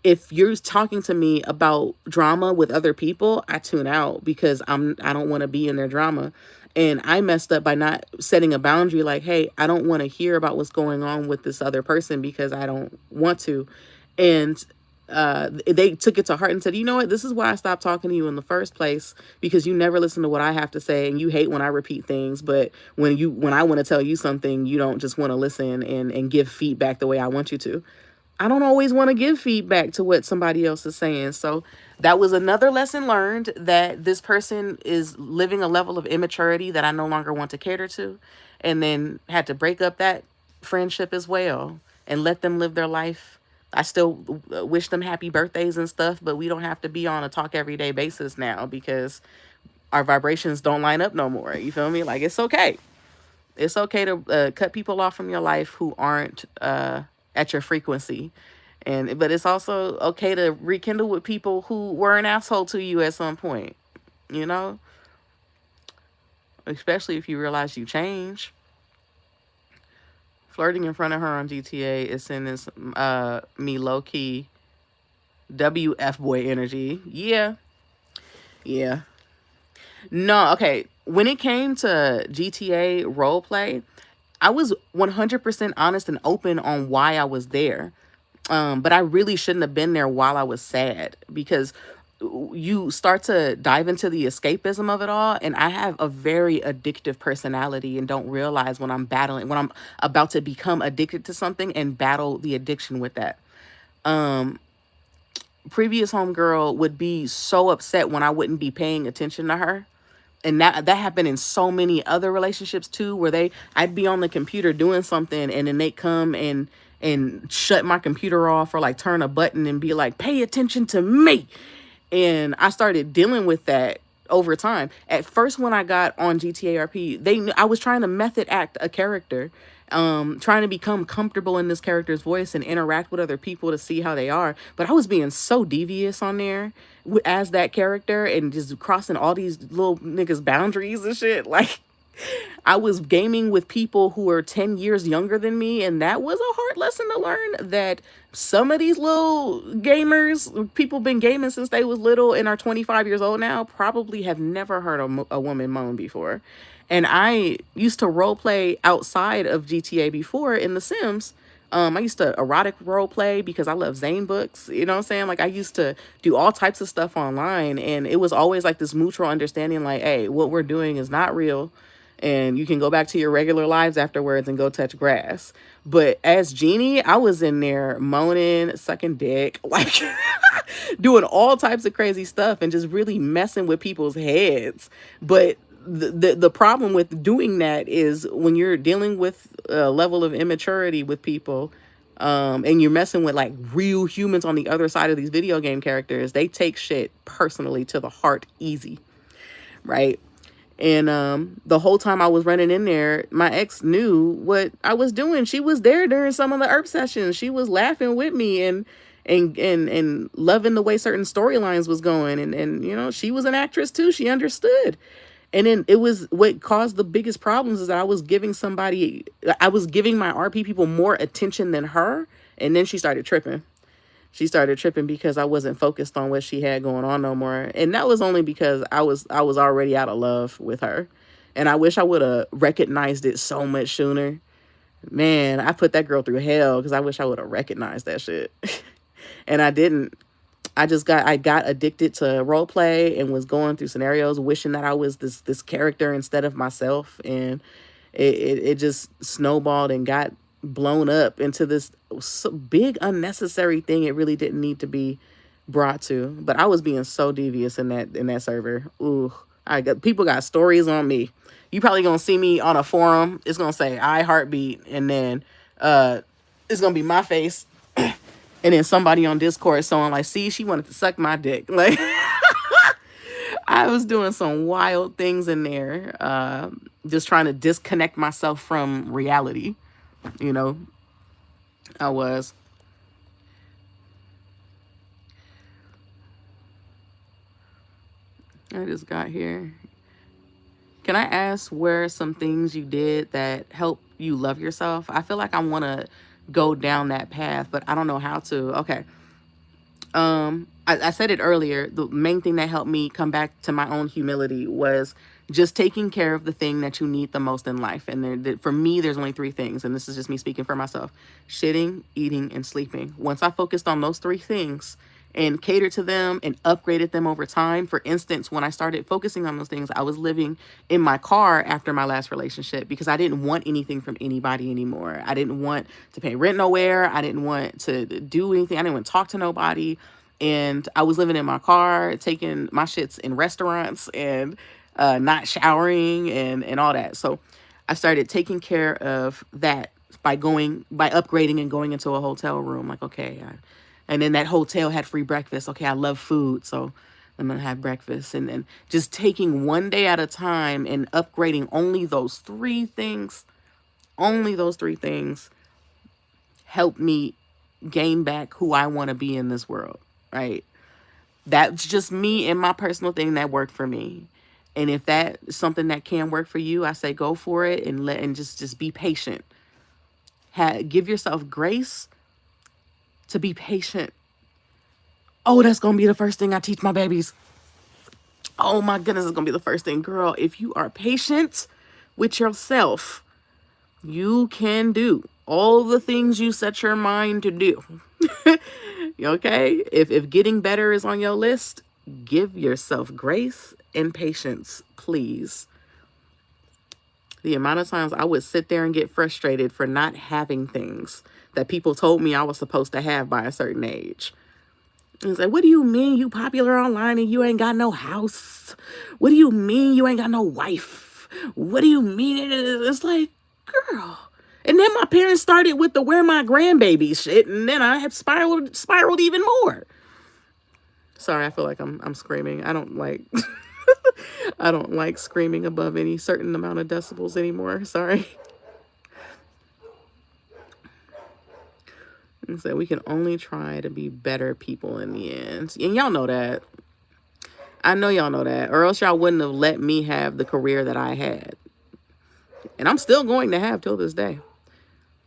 if you're talking to me about drama with other people, I tune out because I don't want to be in their drama. And I messed up by not setting a boundary like, hey, I don't want to hear about what's going on with this other person because I don't want to. And they took it to heart and said, you know what, this is why I stopped talking to you in the first place, because you never listen to what I have to say, and you hate when I repeat things, but when I want to tell you something, you don't just want to listen and give feedback the way I want you to. I don't always want to give feedback to what somebody else is saying. So that was another lesson learned, that this person is living a level of immaturity that I no longer want to cater to, and then had to break up that friendship as well and let them live their life. I still wish them happy birthdays and stuff, but we don't have to be on a talk everyday basis now, because our vibrations don't line up no more. You feel me? Like, it's okay. It's okay to cut people off from your life who aren't at your frequency. But it's also okay to rekindle with people who were an asshole to you at some point, you know? Especially if you realize you change. Flirting in front of her on GTA is sending me low-key WF boy energy. Yeah. Yeah. No, okay. When it came to GTA roleplay, I was 100% honest and open on why I was there. But I really shouldn't have been there while I was sad, because you start to dive into the escapism of it all. And I have a very addictive personality and don't realize when when I'm about to become addicted to something and battle the addiction with that. Previous homegirl would be so upset when I wouldn't be paying attention to her. And that happened in so many other relationships too, where I'd be on the computer doing something, and then they come and shut my computer off, or like turn a button and be like, pay attention to me. And I started dealing with that over time. At first, when I got on GTA RP, I was trying to method act a character, trying to become comfortable in this character's voice and interact with other people to see how they are. But I was being so devious on there as that character, and just crossing all these little niggas' boundaries and shit. Like, I was gaming with people who were 10 years younger than me, and that was a hard lesson to learn, that some of these little gamers, people been gaming since they was little and are 25 years old now, probably have never heard a woman moan before. And I used to role play outside of GTA before in The Sims. I used to erotic role play because I love Zane books. You know what I'm saying? Like, I used to do all types of stuff online, and it was always like this mutual understanding, like, hey, what we're doing is not real, and you can go back to your regular lives afterwards and go touch grass. But as Jeannie, I was in there moaning, sucking dick, like doing all types of crazy stuff and just really messing with people's heads. But the problem with doing that is, when you're dealing with a level of immaturity with people, and you're messing with like real humans on the other side of these video game characters, they take shit personally to the heart easy, right? And the whole time I was running in there, my ex knew what I was doing. She was there during some of the ERP sessions. She was laughing with me and loving the way certain storylines was going. And you know, she was an actress too. She understood. And then it was what caused the biggest problems, is that I was giving my RP people more attention than her. And then she started tripping. She started tripping because I wasn't focused on what she had going on no more. And that was only because I was already out of love with her. And I wish I would have recognized it so much sooner. Man, I put that girl through hell because I wish I would have recognized that shit. And I didn't. I got addicted to role play and was going through scenarios wishing that I was this character instead of myself. And it just snowballed and got blown up into this big unnecessary thing it really didn't need to be brought to. But I was being so devious in that server. Ooh, people got stories on me. You probably gonna see me on a forum. It's gonna say I heartbeat, and then it's gonna be my face, and then somebody on Discord someone like, see, she wanted to suck my dick. Like, I was doing some wild things in there, just trying to disconnect myself from reality. You know, I was. I just got here. Can I ask where some things you did that help you love yourself? I feel like I want to go down that path, but I don't know how to. Okay. I said it earlier, the main thing that helped me come back to my own humility was just taking care of the thing that you need the most in life. And for me, there's only three things, and this is just me speaking for myself: shitting, eating, and sleeping. Once I focused on those three things and catered to them and upgraded them over time. For instance, when I started focusing on those things, I was living in my car after my last relationship because I didn't want anything from anybody anymore. I didn't want to pay rent nowhere. I didn't want to do anything. I didn't want to talk to nobody. And I was living in my car, taking my shits in restaurants and not showering and all that. So I started taking care of that by upgrading and going into a hotel room. Like, okay, and then that hotel had free breakfast. Okay, I love food, so I'm gonna have breakfast. And then just taking one day at a time and upgrading only those three things helped me gain back who I want to be in this world, right? That's just me and my personal thing that worked for me. And if that's something that can work for you, I say go for it and just be patient. Give yourself grace to be patient. Oh, that's going to be the first thing I teach my babies. Oh my goodness, it's going to be the first thing. Girl, if you are patient with yourself, you can do all the things you set your mind to do. Okay? If getting better is on your list, give yourself grace and patience, please. The amount of times I would sit there and get frustrated for not having things that people told me I was supposed to have by a certain age. And it's like, what do you mean you popular online and you ain't got no house? What do you mean you ain't got no wife? What do you mean? It's like, girl. And then my parents started with the where my grandbabies shit, and then I have spiraled even more. Sorry, I feel like I'm screaming. I don't like I don't like screaming above any certain amount of decibels anymore. Sorry. And so we can only try to be better people in the end. And y'all know that. I know y'all know that. Or else y'all wouldn't have let me have the career that I had. And I'm still going to have till this day.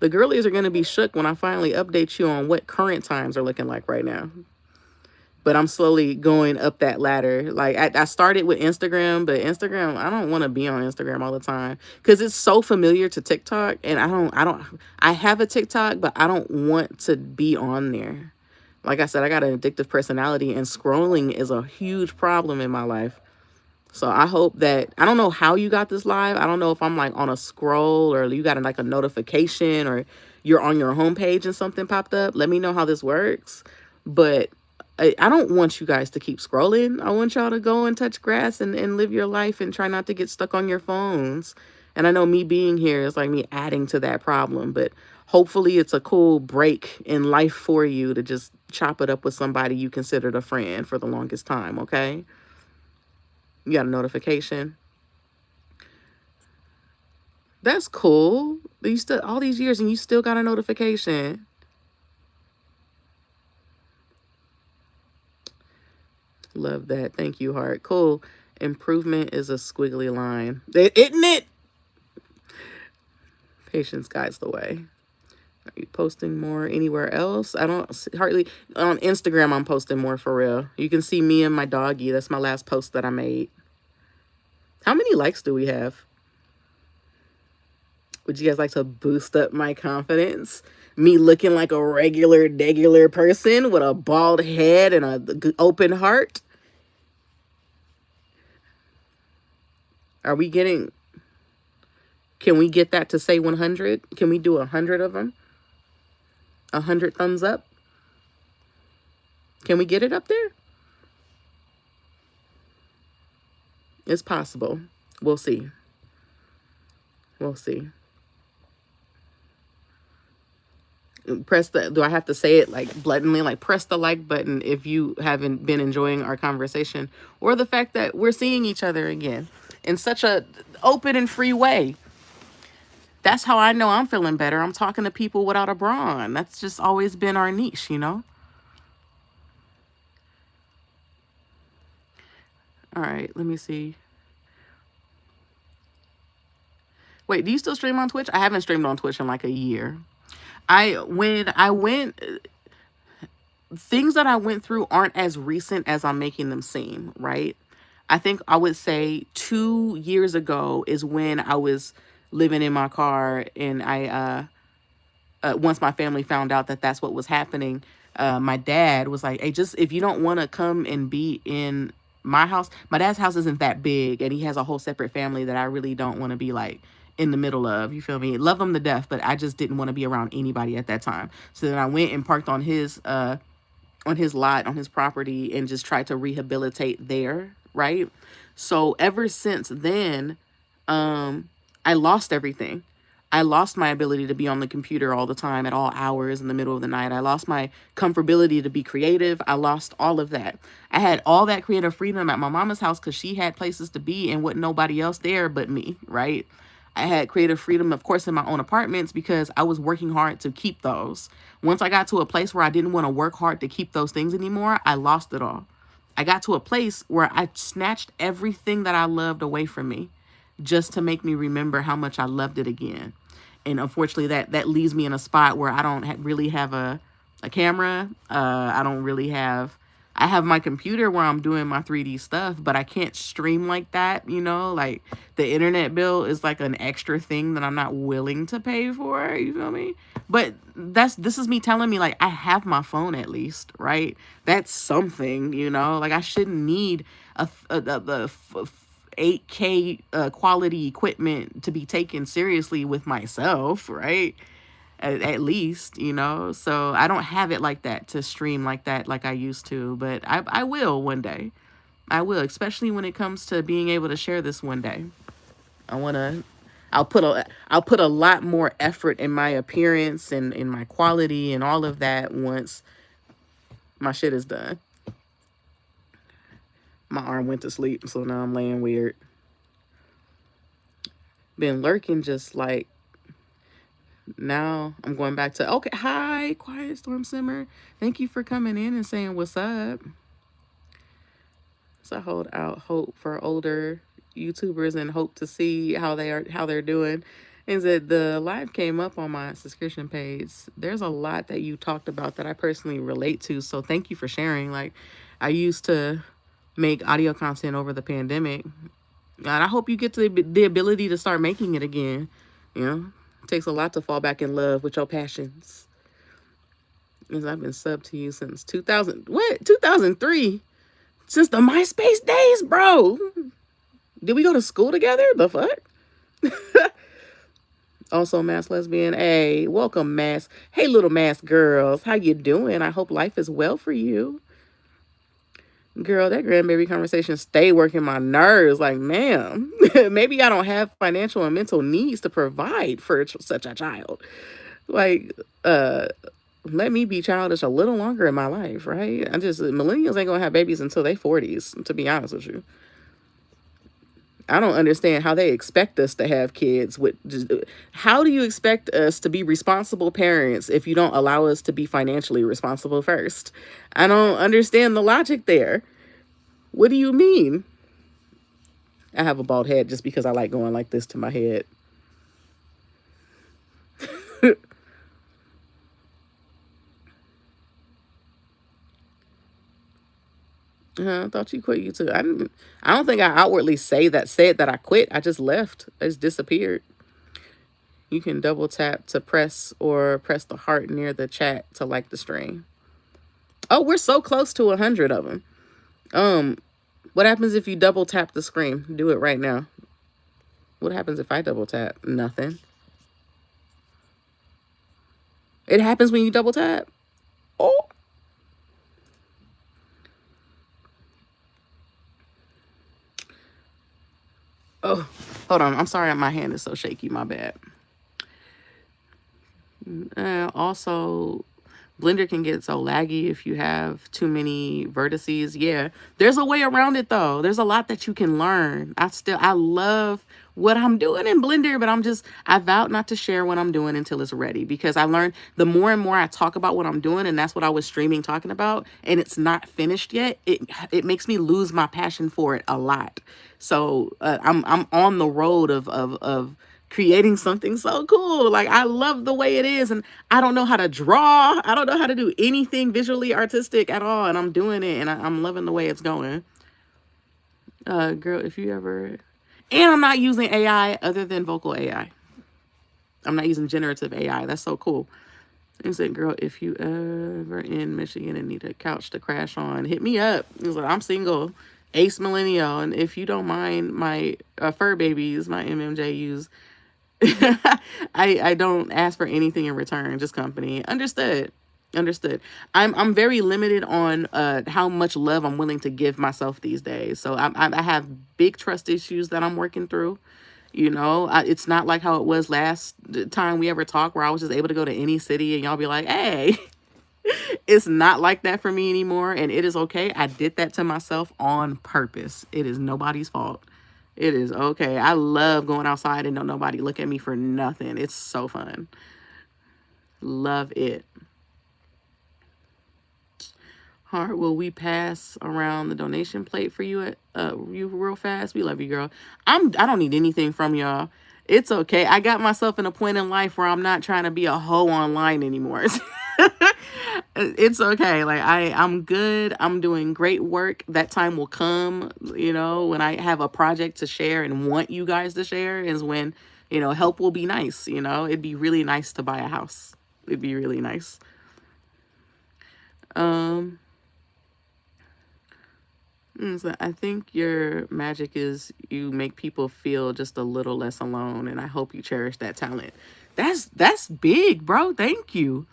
The girlies are going to be shook when I finally update you on what current times are looking like right now. But I'm slowly going up that ladder. Like I started with Instagram, but Instagram, I don't want to be on Instagram all the time because it's so familiar to TikTok. And I have a TikTok, but I don't want to be on there. Like I said, I got an addictive personality and scrolling is a huge problem in my life. So I hope that, I don't know how you got this live. I don't know if I'm like on a scroll or you got like a notification or you're on your homepage and something popped up. Let me know how this works. But I don't want you guys to keep scrolling. I want y'all to go and touch grass and live your life and try not to get stuck on your phones. And I know me being here is like me adding to that problem, but hopefully it's a cool break in life for you to just chop it up with somebody you considered a friend for the longest time, okay? You got a notification. That's cool. You still all these years and you still got a notification. Love that. Thank you, heart. Cool. Improvement is a squiggly line. Isn't it? Patience guides the way. Are you posting more anywhere else? I don't hardly on Instagram. I'm posting more for real. You can see me and my doggy. That's my last post that I made. How many likes do we have? Would you guys like to boost up my confidence? Me looking like a regular person with a bald head and an open heart? Are we getting... Can we get that to say 100? Can we do 100 of them? 100 thumbs up? Can we get it up there? It's possible. We'll see. We'll see. Do I have to say it like blatantly, like press the like button if you haven't been enjoying our conversation, or the fact that we're seeing each other again in such a open and free way. That's how I know I'm feeling better. I'm talking to people without a bra on. That's just always been our niche, you know? All right, let me see. Wait, do you still stream on Twitch? I haven't streamed on Twitch in like a year. When I went things that I went through aren't as recent as I'm making them seem, right? I think I would say 2 years ago is when I was living in my car, and once my family found out that that's what was happening, my dad was like, hey, just if you don't want to come and be in my house, my dad's house isn't that big, and he has a whole separate family that I really don't want to be like in the middle of. You feel me? Love them to death, but I just didn't want to be around anybody at that time. So then I went and parked on his lot, on his property, and just tried to rehabilitate there, right? So ever since then, I lost everything. I lost my ability to be on the computer all the time at all hours in the middle of the night. I lost my comfortability to be creative. I lost all of that. I had all that creative freedom at my mama's house because she had places to be and wasn't nobody else there but me, right? I had creative freedom, of course, in my own apartments because I was working hard to keep those. Once I got to a place where I didn't want to work hard to keep those things anymore, I lost it all. I got to a place where I snatched everything that I loved away from me just to make me remember how much I loved it again. And unfortunately, that leaves me in a spot where I don't really have a camera. I don't really have, I have my computer where I'm doing my 3D stuff, but I can't stream like that, you know? Like, the internet bill is like an extra thing that I'm not willing to pay for, you feel me? But this is me telling me, like, I have my phone at least, right? That's something, you know? Like, I shouldn't need a 8K quality equipment to be taken seriously with myself, right? At least, you know. So I don't have it like that to stream like that like I used to, but I will one day. I will, especially when it comes to being able to share this one day. I want to I'll put a lot more effort in my appearance and in my quality and all of that once my shit is done. My arm went to sleep, so now I'm laying weird. Been lurking just like now I'm going back to okay. Hi, Quiet Storm Simmer. Thank you for coming in and saying what's up. So I hold out hope for older YouTubers and hope to see how they're doing. Is that the live came up on my subscription page? There's a lot that you talked about that I personally relate to. So thank you for sharing. Like, I used to make audio content over the pandemic, and I hope you get to the ability to start making it again. You know, it takes a lot to fall back in love with your passions. Because I've been subbed to you since 2000. What? 2003? Since the MySpace days, bro. Did we go to school together? The fuck? Also, Mass Lesbian. Hey, welcome, Mass. Hey, little Mass girls. How you doing? I hope life is well for you. Girl, that grandbaby conversation stay working my nerves. Like, ma'am, maybe I don't have financial and mental needs to provide for such a child. Like, let me be childish a little longer in my life, right? Millennials ain't gonna have babies until they 40s, to be honest with you. I don't understand how they expect us to have kids with how do you expect us to be responsible parents if you don't allow us to be financially responsible first? I don't understand the logic there. What do you mean? I have a bald head just because I like going like this to my head. I thought you quit YouTube. I don't think I outwardly said that I quit. I just left. I just disappeared. You can double tap to press or press the heart near the chat to like the stream. Oh, we're so close to 100 of them. What happens if you double tap the screen? Do it right now. What happens if I double tap? Nothing. It happens when you double tap. Oh. Oh, hold on. I'm sorry. My hand is so shaky. My bad. Also, Blender can get so laggy if you have too many vertices. Yeah, there's a way around it though. There's a lot that you can learn. I love what I'm doing in Blender, but I vowed not to share what I'm doing until it's ready, because I learned the more and more I talk about what I'm doing, and that's what I was streaming talking about, and it's not finished yet, it makes me lose my passion for it a lot. So I'm on the road of creating something so cool. Like, I love the way it is, and I don't know how to draw. I don't know how to do anything visually artistic at all, and I'm doing it, and I'm loving the way it's going. Girl, if you ever... And I'm not using AI other than vocal AI. I'm not using generative AI. That's so cool. He said, girl, if you ever in Michigan and need a couch to crash on, hit me up. He was like, I'm single, ace millennial, and if you don't mind my fur babies, my MMJUs, I don't ask for anything in return, just company. Understood. I'm very limited on how much love I'm willing to give myself these days. So I have big trust issues that I'm working through. You know, it's not like how it was last time we ever talked, where I was just able to go to any city and y'all be like, hey. It's not like that for me anymore, and it is okay. I did that to myself on purpose. It is nobody's fault. It is okay. I love going outside and don't nobody look at me for nothing. It's so fun. Love it. Heart, will we pass around the donation plate for you at you real fast? We love you, girl. I don't need anything from y'all. It's okay. I got myself in a point in life where I'm not trying to be a hoe online anymore. It's okay. Like, I'm good. I'm doing great work. That time will come, you know, when I have a project to share and want you guys to share, is when, you know, help will be nice. You know, it'd be really nice to buy a house. It'd be really nice. So I think your magic is you make people feel just a little less alone, and I hope you cherish that talent. That's big, bro. Thank you.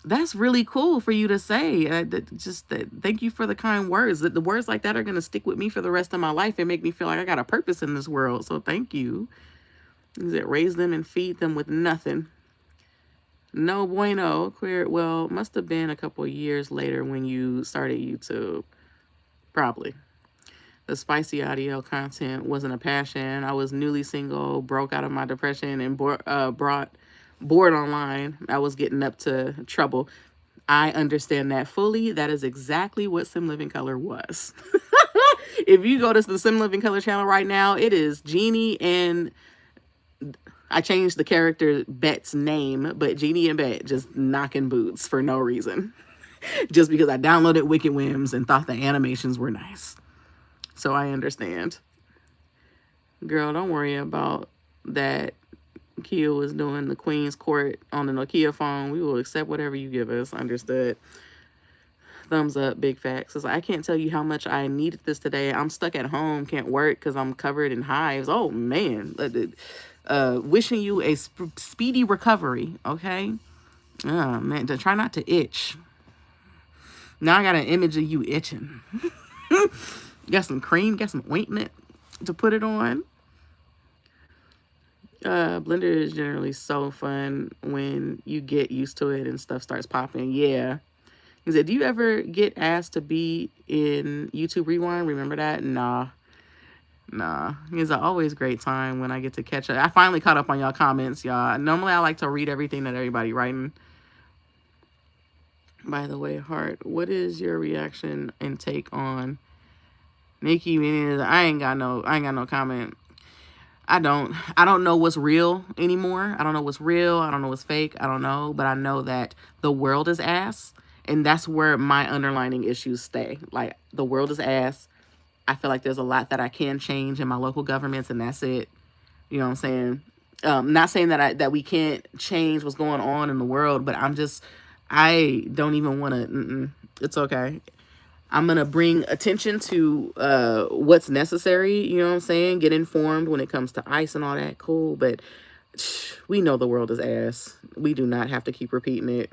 That's really cool for you to say. Thank you for the kind words. The words like that are going to stick with me for the rest of my life and make me feel like I got a purpose in this world. So thank you. Is it raise them and feed them with nothing? No bueno. Queer. Well, must have been a couple of years later when you started YouTube. Probably. The spicy audio content wasn't a passion. I was newly single, broke out of my depression, and brought bored online. I was getting up to trouble. I understand that fully. That is exactly what Sim Living Color was. If you go to the Sim Living Color channel right now, it is Jeannie and... I changed the character Bet's name, but Jeannie and Bet just knocking boots for no reason. Just because I downloaded Wicked Whims and thought the animations were nice. So I understand. Girl, don't worry about that. Kia was doing the Queen's Court on the Nokia phone. We will accept whatever you give us. Understood. Thumbs up, big facts. Says, I can't tell you how much I needed this today. I'm stuck at home, can't work because I'm covered in hives. Oh, man. Wishing you a speedy recovery, okay? Oh, man. Try not to itch. Now I got an image of you itching. Got some cream, got some ointment to put it on. Blender is generally so fun when you get used to it and stuff starts popping. Yeah. He said, do you ever get asked to be in YouTube Rewind? Remember that? Nah. It's an always great time when I get to catch up. I finally caught up on y'all comments, y'all. Normally I like to read everything that everybody writing. By the way, Heart, what is your reaction and take on Nicki Minaj? I ain't got no comment. I don't know what's real anymore. I don't know what's real. I don't know what's fake. I don't know, but I know that the world is ass, and that's where my underlining issues stay. Like, the world is ass. I feel like there's a lot that I can change in my local governments, and that's it. You know what I'm saying? Not saying that we can't change what's going on in the world, but I don't even want to. It's okay. I'm going to bring attention to what's necessary. You know what I'm saying? Get informed when it comes to ICE and all that. Cool. But we know the world is ass. We do not have to keep repeating it.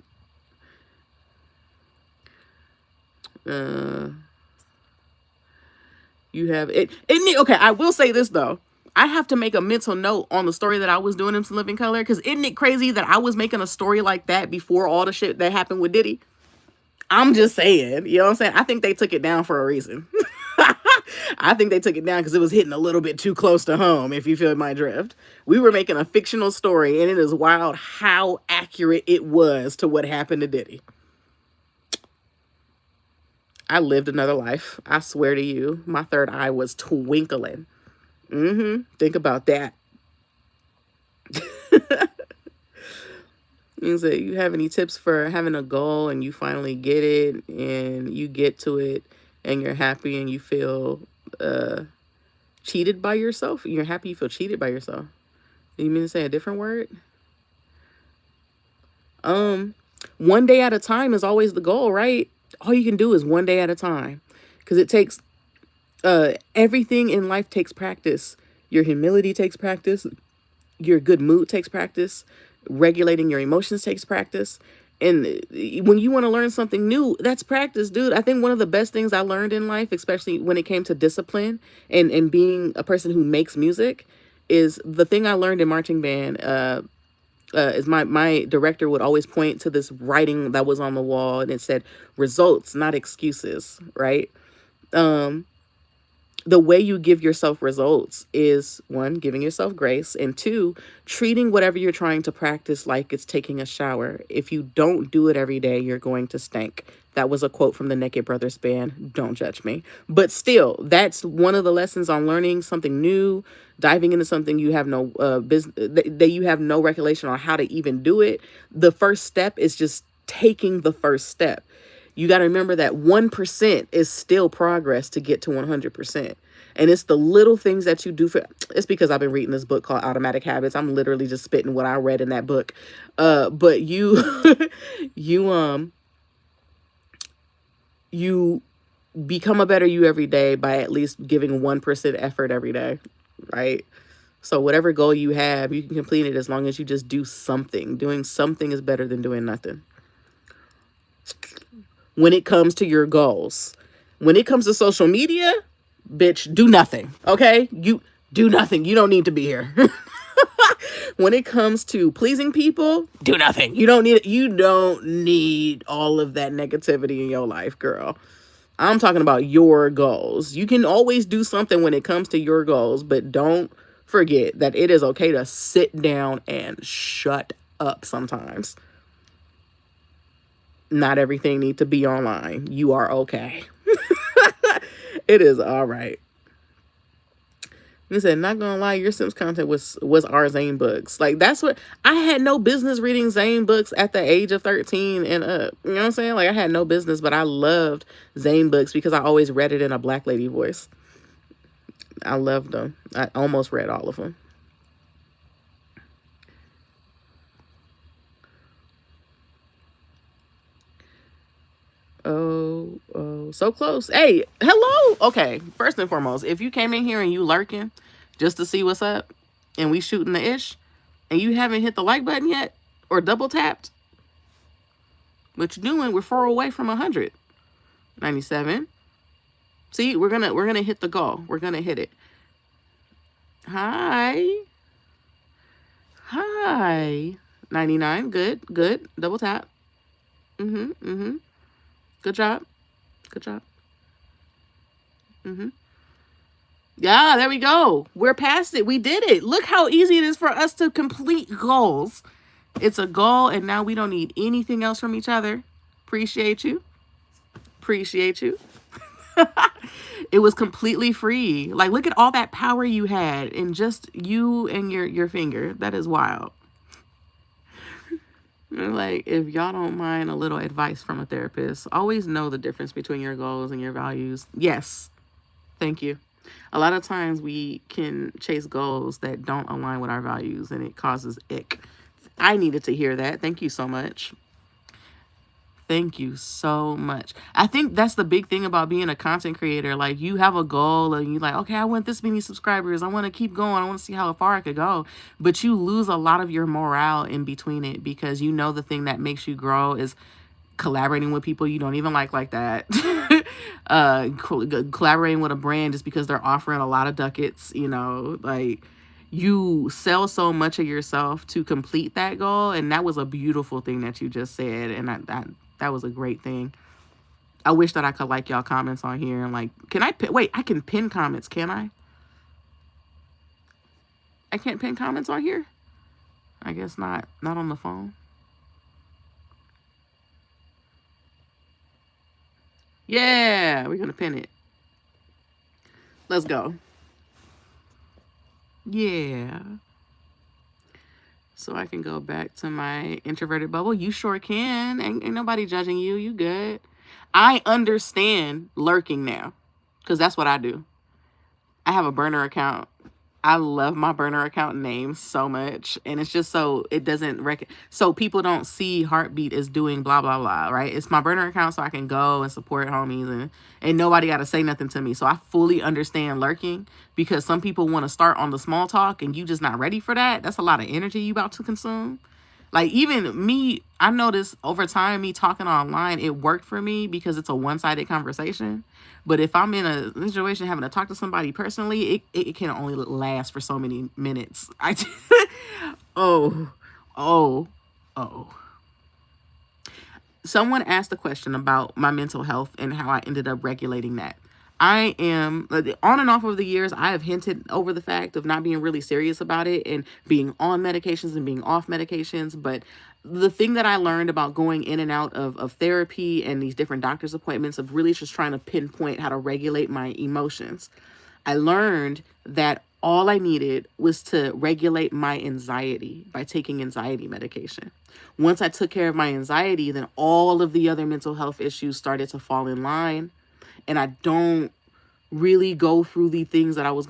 You have it. Okay, I will say this, though. I have to make a mental note on the story that I was doing in Some Living Color, because isn't it crazy that I was making a story like that before all the shit that happened with Diddy? I'm just saying, you know what I'm saying? I think they took it down for a reason. I think they took it down because it was hitting a little bit too close to home, if you feel my drift. We were making a fictional story, and it is wild how accurate it was to what happened to Diddy. I lived another life. I swear to you, my third eye was twinkling. Think about that. Means that you have any tips for having a goal and you finally get it and you get to it and you're happy and you feel cheated by yourself? You're happy you feel cheated by yourself. You mean to say a different word? One day at a time is always the goal, right? All you can do is one day at a time. Because it takes everything in life takes practice. Your humility takes practice. Your good mood takes practice. Regulating your emotions takes practice. And when you want to learn something new, that's practice, dude. I think one of the best things I learned in life, especially when it came to discipline and being a person who makes music, is the thing I learned in marching band. Is my director would always point to this writing that was on the wall, and it said results, not excuses, right? Um, the way you give yourself results is, one, giving yourself grace, and two, treating whatever you're trying to practice like it's taking a shower. If you don't do it every day, you're going to stink. That was a quote from the Naked Brothers band. Don't judge me. But still, that's one of the lessons on learning something new, diving into something you have no business, that you have no recollection on how to even do it. The first step is just taking the first step. You got to remember that 1% is still progress to get to 100%. And it's the little things that you do for, it's because I've been reading this book called Automatic Habits. I'm literally just spitting what I read in that book. But you, you become a better you every day by at least giving 1% effort every day, right? So whatever goal you have, you can complete it as long as you just do something. Doing something is better than doing nothing. When it comes to your goals, when it comes to social media, bitch, do nothing. Okay? You do nothing. You don't need to be here. When it comes to pleasing people, do nothing. You don't need all of that negativity in your life, girl. I'm talking about your goals. You can always do something when it comes to your goals, but don't forget that it is okay to sit down and shut up sometimes. Not everything needs to be online. You are okay. It is all right. He said, not gonna lie, your Sims content was our Zane books. Like, that's what I had no business reading Zane books at the age of 13 and up. You know what I'm saying? Like, I had no business, but I loved Zane books because I always read it in a black lady voice. I loved them. I almost read all of them. Oh, so close. Hey, hello. Okay, first and foremost, if you came in here and you lurking just to see what's up and we shooting the ish and you haven't hit the like button yet or double tapped, what you doing? We're 4 away from 100. 97. See, we're gonna hit the goal. We're gonna hit it. Hi. Hi. 99. Good. Double tap. Mm-hmm. Good job. Yeah, there we go. We're past it. We did it. Look how easy it is for us to complete goals. It's a goal, and now we don't need anything else from each other. Appreciate you. It was completely free. Like, look at all that power you had in just you and your finger. That is wild. Like, if y'all don't mind a little advice from a therapist, always know the difference between your goals and your values. Yes. Thank you. A lot of times we can chase goals that don't align with our values and it causes ick. I needed to hear that. Thank you so much. Thank you so much. I think that's the big thing about being a content creator. Like, you have a goal and you're like, okay, I want this many subscribers. I want to keep going. I want to see how far I could go. But you lose a lot of your morale in between it because you know the thing that makes you grow is collaborating with people you don't even like that. Collaborating with a brand just because they're offering a lot of ducats, you know, like, you sell so much of yourself to complete that goal. And that was a beautiful thing that you just said. And that was a great thing. I wish that I could like y'all comments on here and like, can I wait, I can pin comments, can I? I can't pin comments on here? I guess not on the phone. Yeah, we're gonna pin it. Let's go. Yeah. so I can go back to my introverted bubble. You sure can. Ain't nobody judging you. You good. I understand lurking now because that's what I do. I have a burner account. I love my burner account name so much. And it's just so it doesn't so people don't see Heartbeat as doing blah blah blah, right? It's my burner account so I can go and support homies and nobody gotta say nothing to me. So I fully understand lurking because some people want to start on the small talk and you just not ready for that. That's a lot of energy you about to consume. Like even me, I noticed over time me talking online, it worked for me because it's a one-sided conversation. But if I'm in a situation having to talk to somebody personally, it can only last for so many minutes. Oh, oh, oh. Someone asked a question about my mental health and how I ended up regulating that. I am on and off over the years. I have hinted over the fact of not being really serious about it and being on medications and being off medications. But the thing that I learned about going in and out of therapy and these different doctor's appointments of really just trying to pinpoint how to regulate my emotions, I learned that all I needed was to regulate my anxiety by taking anxiety medication. Once I took care of my anxiety, then all of the other mental health issues started to fall in line. And I don't really go through the things that I was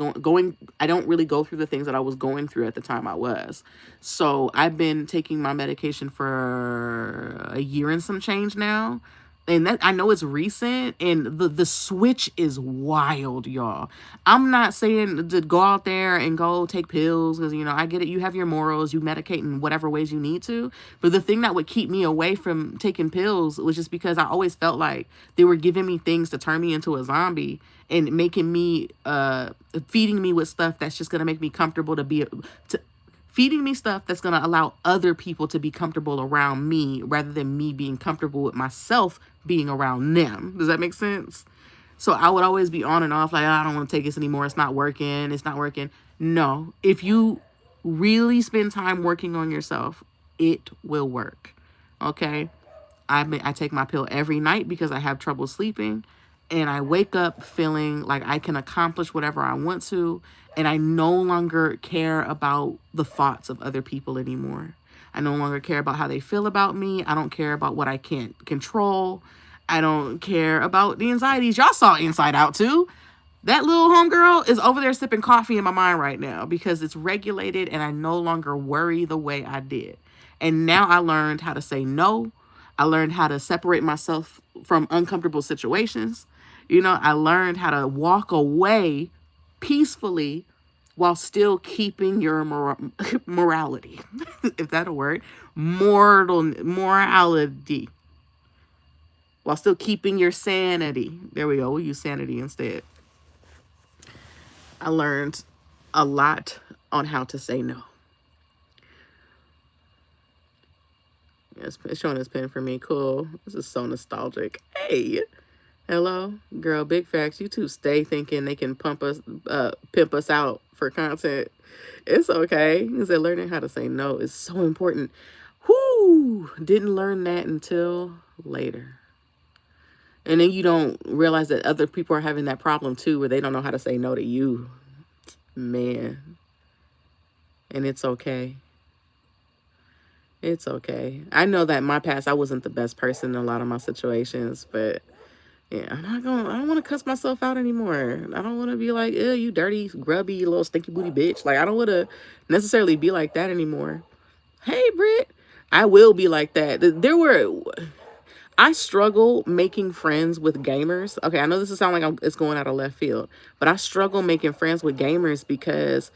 I don't really go through the things that I was going through at the time I was. So I've been taking my medication for a year and some change now. And that I know it's recent and the switch is wild, y'all. I'm not saying to go out there and go take pills because, you know, I get it. You have your morals, you medicate in whatever ways you need to. But the thing that would keep me away from taking pills was just because I always felt like they were giving me things to turn me into a zombie and making me, feeding me with stuff that's just going to make me comfortable feeding me stuff that's going to allow other people to be comfortable around me rather than me being comfortable with myself being around them. Does that make sense? So I would always be on and off like, I don't want to take this anymore. It's not working. It's not working. No, if you really spend time working on yourself, it will work. Okay. I take my pill every night because I have trouble sleeping. And I wake up feeling like I can accomplish whatever I want to. And I no longer care about the thoughts of other people anymore. I no longer care about how they feel about me. I don't care about what I can't control. I don't care about the anxieties. Y'all saw Inside Out too. That little homegirl is over there sipping coffee in my mind right now because it's regulated and I no longer worry the way I did. And now I learned how to say no. I learned how to separate myself from uncomfortable situations. You know, I learned how to walk away peacefully while still keeping your morality. If that's a word, morality. While still keeping your sanity. There we go. We'll use sanity instead. I learned a lot on how to say no. It's showing his pen for me. Cool. This is so nostalgic. Hey. Hello, girl, big facts. You two stay thinking they can pimp us out for content. It's okay. He said learning how to say no is so important. Whoo! Didn't learn that until later. And then you don't realize that other people are having that problem too, where they don't know how to say no to you. Man. And it's okay. It's okay. I know that in my past, I wasn't the best person in a lot of my situations, but yeah, I don't want to cuss myself out anymore. I don't want to be like, ew, you dirty, grubby, little stinky booty bitch. Like, I don't want to necessarily be like that anymore. Hey, Britt. I will be like that. I struggle making friends with gamers. Okay, I know this is sound like it's going out of left field, but I struggle making friends with gamers because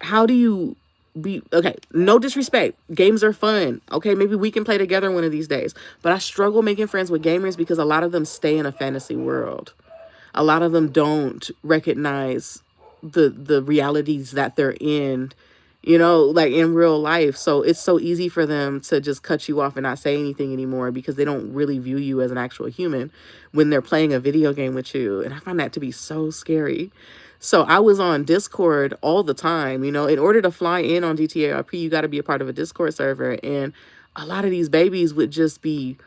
how do you okay, no disrespect, games are fun, okay, maybe we can play together one of these days, but I struggle making friends with gamers because a lot of them stay in a fantasy world. A lot of them don't recognize the realities that they're in, you know, like in real life. So it's so easy for them to just cut you off and not say anything anymore because they don't really view you as an actual human when they're playing a video game with you. And I find that to be so scary. So I was on Discord all the time. You know, in order to fly in on GTA RP, you got to be a part of a Discord server. And a lot of these babies would just be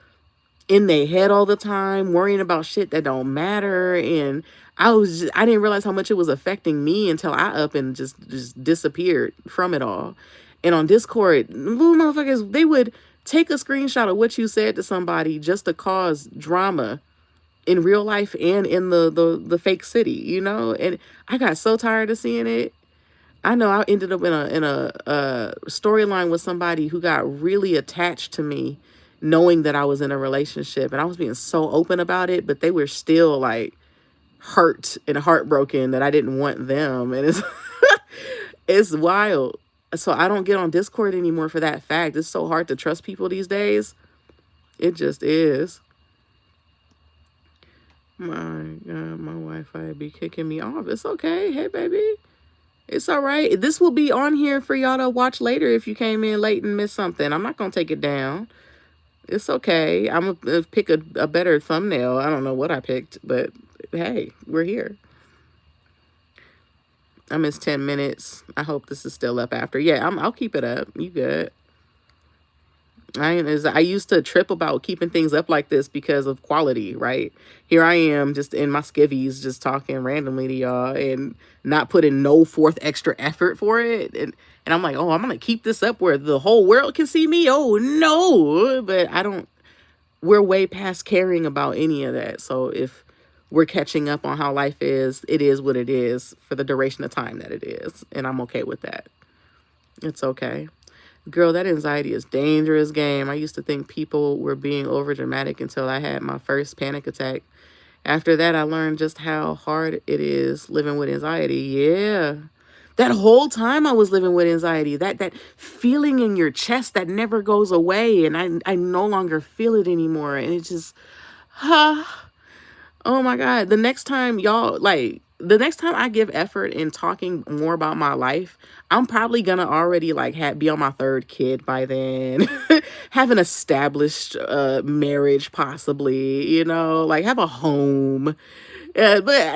in their head all the time, worrying about shit that don't matter. And I didn't realize how much it was affecting me until I up and just disappeared from it all. And on Discord, little motherfuckers, they would take a screenshot of what you said to somebody just to cause drama in real life and in the fake city, you know? And I got so tired of seeing it. I know I ended up in a storyline with somebody who got really attached to me, knowing that I was in a relationship, and I was being so open about it, but they were still like hurt and heartbroken that I didn't want them, and it's it's wild. So I don't get on Discord anymore for that fact. It's so hard to trust people these days. It just is. My God, my Wi-Fi be kicking me off. It's okay. Hey, baby. It's all right. This will be on here for y'all to watch later if you came in late and missed something. I'm not going to take it down. It's okay. I'm going to pick a better thumbnail. I don't know what I picked, but hey, we're here. I missed 10 minutes. I hope this is still up after. Yeah, I'll keep it up. You good. I used to trip about keeping things up like this because of quality, right? Here I am just in my skivvies, just talking randomly to y'all and not putting no forth extra effort for it. And I'm like, oh, I'm going to keep this up where the whole world can see me. Oh, no. But we're way past caring about any of that. So if we're catching up on how life is, it is what it is for the duration of time that it is. And I'm okay with that. It's okay. Girl, that anxiety is dangerous game. I used to think people were being over dramatic until I had my first panic attack. After that, I learned just how hard it is living with anxiety. Yeah. That whole time I was living with anxiety, that feeling in your chest that never goes away, and I no longer feel it anymore. And it just, oh my God. The next time I give effort in talking more about my life, I'm probably gonna already be on my third kid by then, have an established marriage possibly, you know, like have a home. But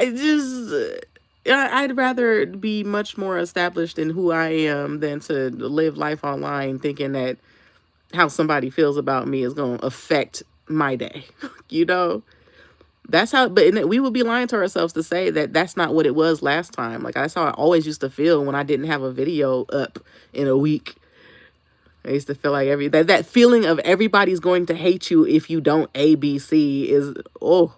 I'd rather be much more established in who I am than to live life online thinking that how somebody feels about me is gonna affect my day, you know? That's how, but we would be lying to ourselves to say that that's not what it was last time. Like, that's how I always used to feel when I didn't have a video up in a week. I used to feel like that feeling of everybody's going to hate you if you don't ABC is, oh,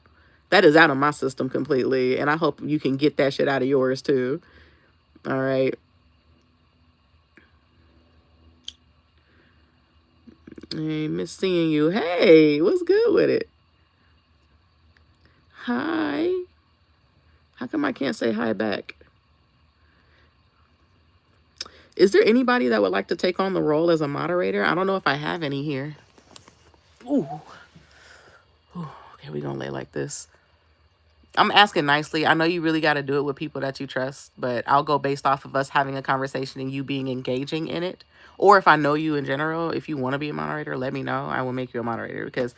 that is out of my system completely. And I hope you can get that shit out of yours too. All right. Hey, miss seeing you. Hey, what's good with it? Hi. How come I can't say hi back? Is there anybody that would like to take on the role as a moderator? I don't know if I have any here. Ooh. Okay, we're going to lay like this. I'm asking nicely. I know you really got to do it with people that you trust, but I'll go based off of us having a conversation and you being engaging in it. Or if I know you in general, if you want to be a moderator, let me know. I will make you a moderator because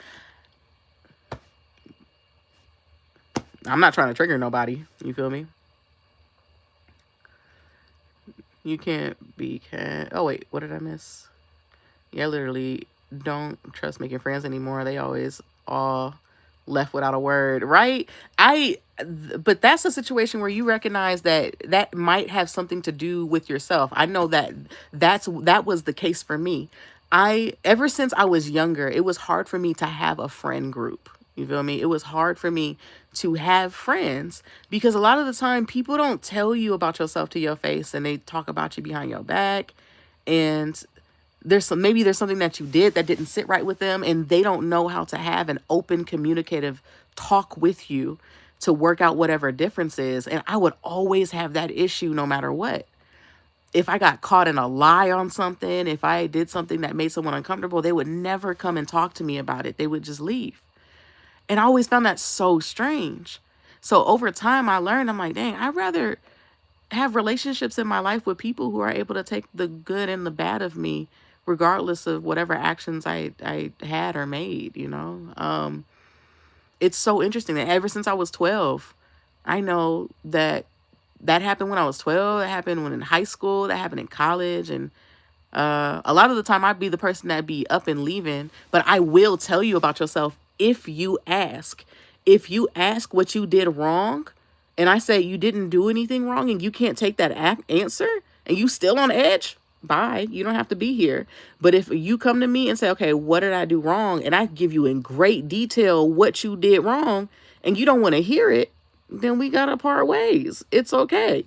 I'm not trying to trigger nobody. You feel me? You can't be cat. Oh, wait. What did I miss? Yeah, I literally don't trust making friends anymore. They always all left without a word, right? But that's a situation where you recognize that might have something to do with yourself. I know that was the case for me. Ever since I was younger, it was hard for me to have a friend group. You feel me? It was hard for me to have friends because a lot of the time people don't tell you about yourself to your face and they talk about you behind your back. And maybe there's something that you did that didn't sit right with them and they don't know how to have an open communicative talk with you to work out whatever difference is. And I would always have that issue no matter what. If I got caught in a lie on something, if I did something that made someone uncomfortable, they would never come and talk to me about it. They would just leave. And I always found that so strange. So over time, I learned, I'm like, dang, I'd rather have relationships in my life with people who are able to take the good and the bad of me, regardless of whatever actions I had or made, you know? It's so interesting that ever since I was 12, I know that happened when I was 12, that happened when in high school, that happened in college. And a lot of the time I'd be the person that'd be up and leaving, but I will tell you about yourself if you ask. If you ask what you did wrong, and I say you didn't do anything wrong and you can't take that answer and you still on edge, bye. You don't have to be here. But if you come to me and say, okay, what did I do wrong? And I give you in great detail what you did wrong and you don't want to hear it, then we got to part ways. It's okay.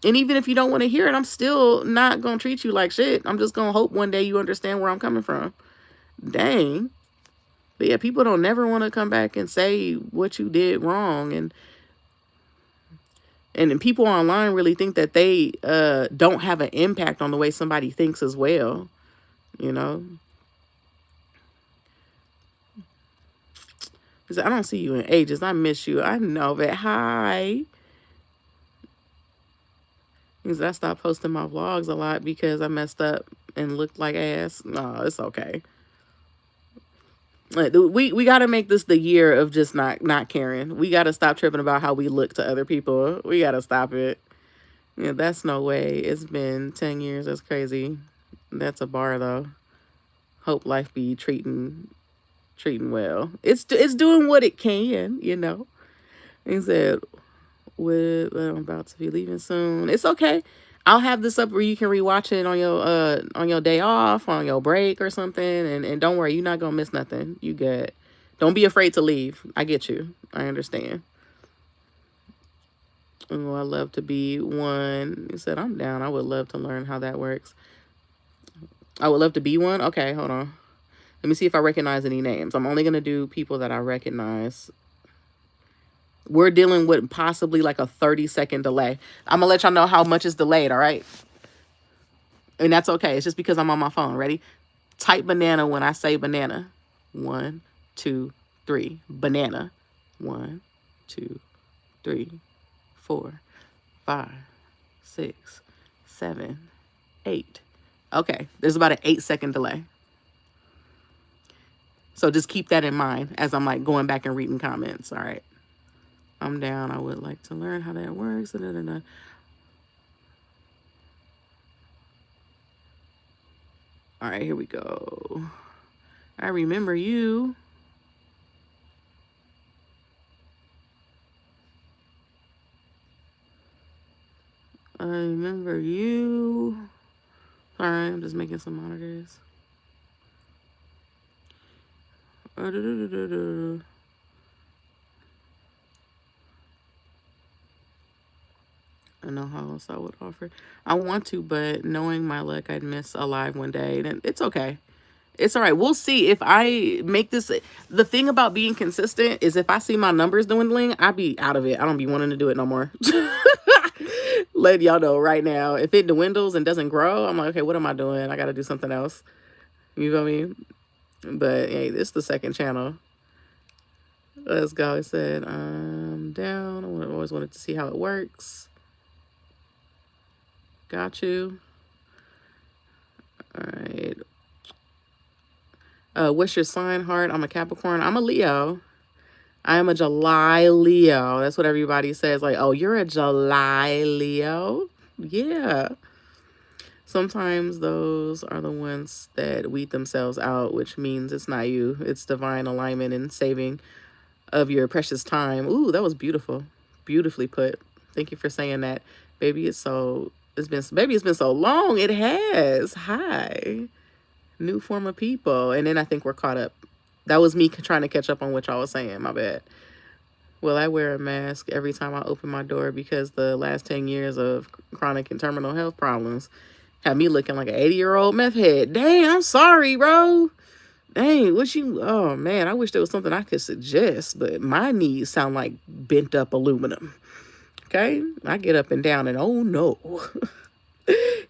And even if you don't want to hear it, I'm still not going to treat you like shit. I'm just going to hope one day you understand where I'm coming from. Dang. But yeah, people don't never want to come back and say what you did wrong. And people online really think that they don't have an impact on the way somebody thinks as well. You know? Because I don't see you in ages. I miss you. I know, but hi. Because I stopped posting my vlogs a lot because I messed up and looked like ass. No, it's okay. We got to make this the year of just not caring. We got to stop tripping about how we look to other people. We got to stop it. Yeah, that's no way. It's been 10 years. That's crazy. That's a bar though. Hope life be treating well. It's doing what it can, you know. He said, I'm about to be leaving soon. It's okay. I'll have this up where you can rewatch it on your day off, on your break or something. And don't worry, you're not gonna miss nothing. You good. Don't be afraid to leave. I get you. I understand. Oh, I love to be one. He said, I'm down. I would love to learn how that works. I would love to be one. Okay, hold on. Let me see if I recognize any names. I'm only gonna do people that I recognize. We're dealing with possibly like a 30-second delay. I'm gonna let y'all know how much is delayed, all right? And that's okay. It's just because I'm on my phone. Ready? Type banana when I say banana. 1, 2, 3. Banana. 1, 2, 3, 4, 5, 6, 7, 8. Okay, there's about an 8-second delay. So just keep that in mind as I'm like going back and reading comments, all right? I'm down. I would like to learn how that works. Da, da, da, da. All right, here we go. I remember you. I remember you. Sorry, I'm just making some monitors. I know how else I would offer. I want to, but knowing my luck, I'd miss a live one day. And it's okay. It's all right. We'll see if I make this. The thing about being consistent is if I see my numbers dwindling, I'll be out of it. I don't be wanting to do it no more. Let y'all know right now. If it dwindles and doesn't grow, I'm like, okay, what am I doing? I got to do something else. You feel me? But hey, this is the second channel. Let's go. It said, I'm down. I always wanted to see how it works. Got you. All right. What's your sign, heart? I'm a Capricorn. I'm a Leo. I am a July Leo. That's what everybody says. Like, oh, you're a July Leo? Yeah. Sometimes those are the ones that weed themselves out, which means it's not you. It's divine alignment and saving of your precious time. Ooh, that was beautiful. Beautifully put. Thank you for saying that. Baby, it's been so long. It has. Hi. New form of people. And then I think we're caught up. That was me trying to catch up on what y'all was saying. My bad. Well, I wear a mask every time I open my door because the last 10 years of chronic and terminal health problems have me looking like an 80-year-old meth head. Dang, I'm sorry, bro. Dang, oh man, I wish there was something I could suggest, but my knees sound like bent up aluminum. Okay? I get up and down and oh no.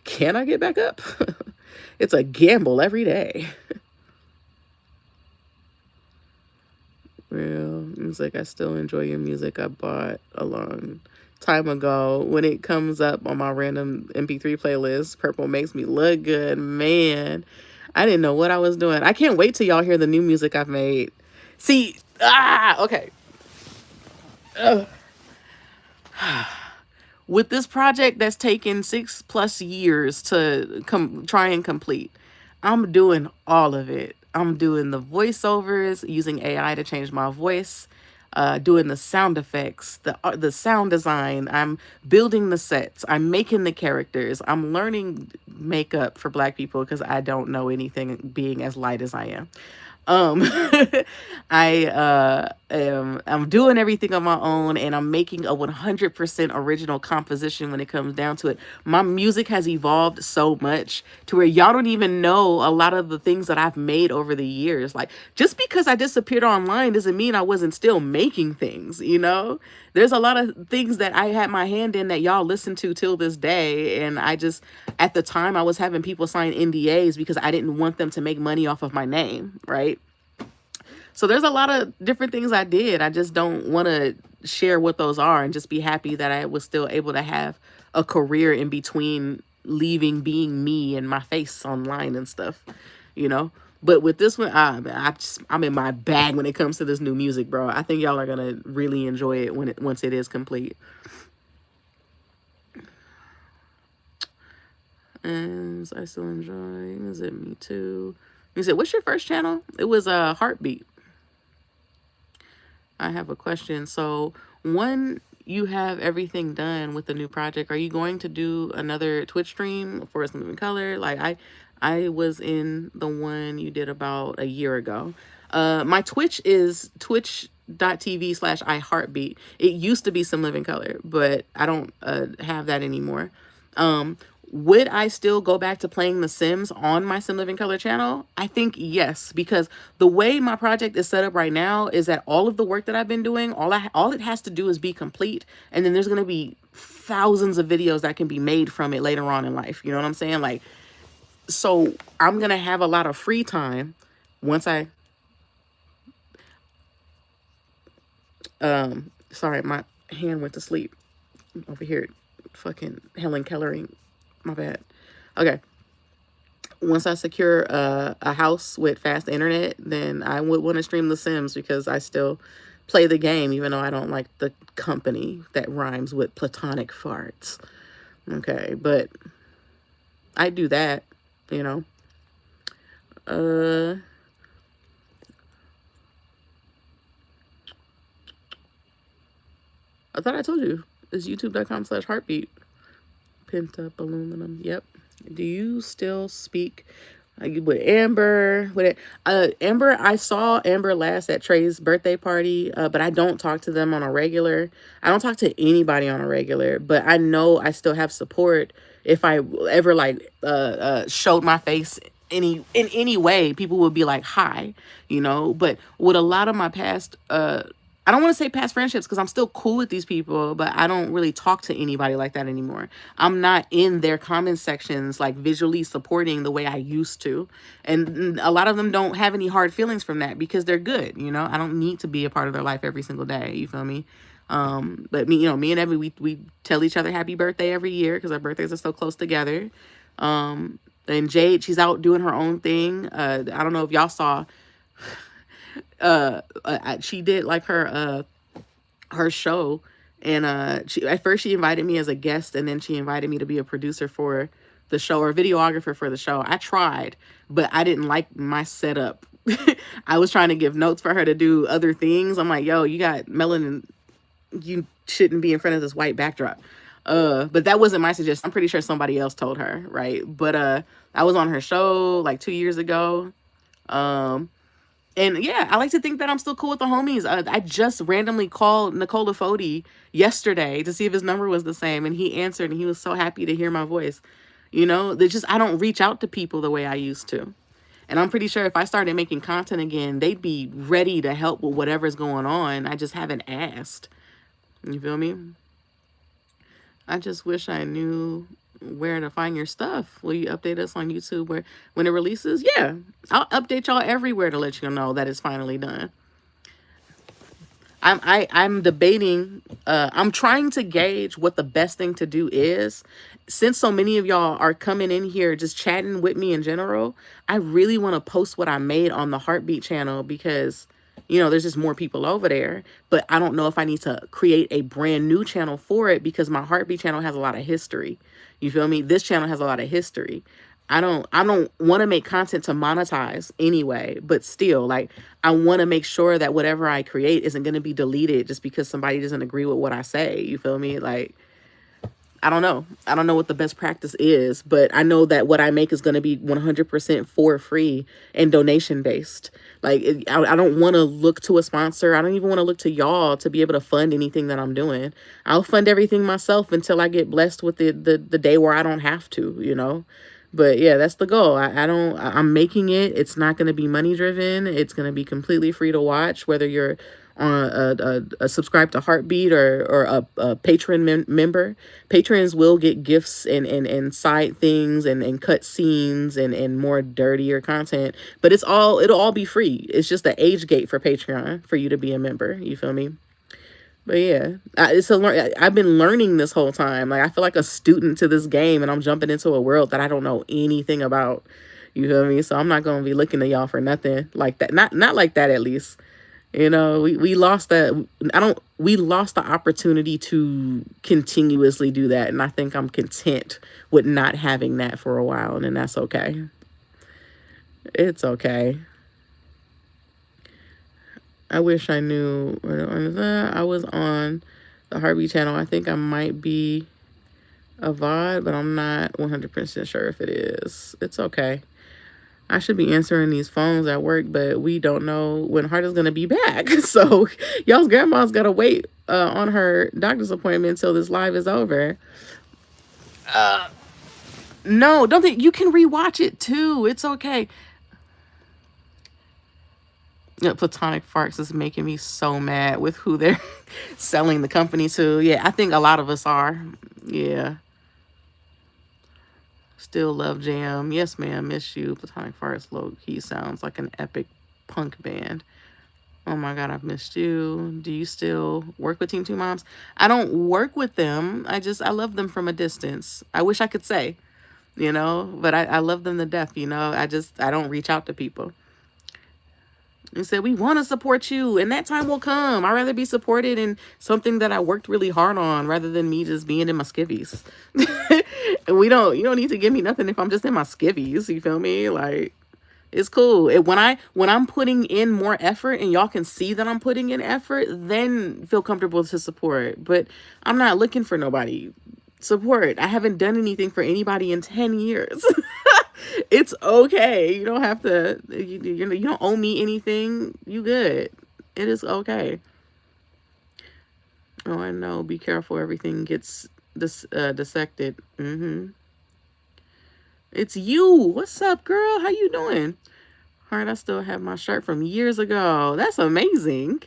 Can I get back up? It's a gamble every day. Real. It's like I still enjoy your music I bought a long time ago. When it comes up on my random MP3 playlist, Purple makes me look good. Man, I didn't know what I was doing. I can't wait till y'all hear the new music I've made. See, okay. With this project that's taken 6+ years to try and complete, I'm doing all of it. I'm doing the voiceovers, using AI to change my voice. doing the sound effects, the sound design. I'm building the sets. I'm making the characters. I'm learning makeup for Black people because I don't know anything, being as light as I am. Um, I'm doing everything on my own, and I'm making a 100% original composition when it comes down to it. My music has evolved so much to where y'all don't even know a lot of the things that I've made over the years. Like, just because I disappeared online doesn't mean I wasn't still making things, you know? There's a lot of things that I had my hand in that y'all listen to till this day. And I just, at the time, I was having people sign NDAs because I didn't want them to make money off of my name, right? So there's a lot of different things I did. I just don't want to share what those are, and just be happy that I was still able to have a career in between leaving being me and my face online and stuff, you know? But with this one, I'm in my bag when it comes to this new music, bro. I think y'all are going to really enjoy it once it is complete. And I still enjoy. Is it me too? You said, what's your first channel? It was a Heartbeat. I have a question. So when you have everything done with the new project, are you going to do another Twitch stream for Some Living Color? Like I was in the one you did about a year ago. My Twitch is twitch.tv/iHeartbeat. It used to be Some Living Color, but I don't have that anymore. Would I still go back to playing The Sims on my Some Living Color channel? I think yes, because the way my project is set up right now is that all of the work that I've been doing, all it has to do is be complete, and then there's going to be thousands of videos that can be made from it later on in life. You know what I'm saying? Like, so I'm going to have a lot of free time once I sorry, my hand went to sleep over here fucking Helen Kellering. My bad. Okay. Once I secure a house with fast internet, then I would want to stream The Sims, because I still play the game, even though I don't like the company that rhymes with platonic farts. Okay, but I do that, you know. I thought I told you. It's youtube.com/heartbeat. Pent up aluminum. Yep. Do you still speak with Amber? Amber, I saw Amber last at Trey's birthday party, but I don't talk to them on a regular. I don't talk to anybody on a regular, but I know I still have support. If I ever like showed my face in any way, people would be like, hi, you know. But with a lot of my past I don't want to say past friendships, because I'm still cool with these people, but I don't really talk to anybody like that anymore. I'm not in their comment sections, like visually supporting the way I used to. And a lot of them don't have any hard feelings from that, because they're good. You know, I don't need to be a part of their life every single day. You feel me? But me and Evie, we tell each other happy birthday every year, because our birthdays are so close together. And Jade, she's out doing her own thing. I don't know if y'all saw, she did like her show, and she at first she invited me as a guest, and then she invited me to be a producer for the show, or a videographer for the show. I tried, but I didn't like my setup. I was trying to give notes for her to do other things. I'm like, yo, you got melanin, you shouldn't be in front of this white backdrop. But that wasn't my suggestion. I'm pretty sure somebody else told her, right? But I was on her show like 2 years ago. And yeah, I like to think that I'm still cool with the homies. I just randomly called Nicola Foti yesterday to see if his number was the same, and he answered, and he was so happy to hear my voice. You know, they just, I don't reach out to people the way I used to. And I'm pretty sure if I started making content again, they'd be ready to help with whatever's going on. I just haven't asked. You feel me? I just wish I knew where to find your stuff. Will you update us on YouTube when it releases? Yeah, I'll update y'all everywhere to let you know that it's finally done. I'm debating, I'm trying to gauge what the best thing to do is. Since so many of y'all are coming in here just chatting with me in general, I really want to post what I made on the Heartbeat channel, because you know, there's just more people over there. But I don't know if I need to create a brand new channel for it, because my Heartbeat channel has a lot of history. You feel me? This channel has a lot of history. I don't want to make content to monetize anyway, but still, like, I want to make sure that whatever I create isn't going to be deleted just because somebody doesn't agree with what I say. You feel me? Like, I don't know. I don't know what the best practice is, but I know that what I make is going to be 100% for free and donation based. Like, I don't want to look to a sponsor. I don't even want to look to y'all to be able to fund anything that I'm doing. I'll fund everything myself until I get blessed with the day where I don't have to, you know? But yeah, that's the goal. I'm making it. It's not going to be money driven. It's going to be completely free to watch, whether you're on a subscribe to Heartbeat or a patron member. Patrons will get gifts and side things and cut scenes and more dirtier content, but it'll all be free. It's just the age gate for Patreon for you to be a member. You feel me? But yeah, I've been learning this whole time. Like, I feel like a student to this game, and I'm jumping into a world that I don't know anything about. You feel me? So I'm not gonna be looking to y'all for nothing like that. Not like that, at least. You know, we lost that. We lost the opportunity to continuously do that, and I think I'm content with not having that for a while, and that's okay. It's okay. I wish I knew. I was on the Heartbeat channel. I think I might be a VOD, but I'm not 100% sure if it is. It's okay. I should be answering these phones at work, but we don't know when Heart is going to be back. So y'all's grandma's got to wait on her doctor's appointment until this live is over. No, don't think you can rewatch it too. It's okay. Yeah, Platonic Farts is making me so mad with who they're selling the company to. Yeah, I think a lot of us are. Yeah. Still love Jam. Yes, ma'am. Miss you. Platonic Farts low key sounds like an epic punk band. Oh my God, I've missed you. Do you still work with Team Two Moms? I don't work with them. I love them from a distance. I wish I could say, you know, but I love them to death, you know. I don't reach out to people. And said, we want to support you, and that time will come. I'd rather be supported in something that I worked really hard on rather than me just being in my skivvies. And you don't need to give me nothing if I'm just in my skivvies. You feel me? Like, it's cool. When I'm putting in more effort and y'all can see that I'm putting in effort, then feel comfortable to support. But I'm not looking for nobody support. I haven't done anything for anybody in 10 years. It's okay. You don't have to, you don't owe me anything. You good. It is okay. Oh, I know. Be careful. Everything gets dissected. It's you. What's up, girl? How you doing? Heart, I still have my shirt from years ago. That's amazing.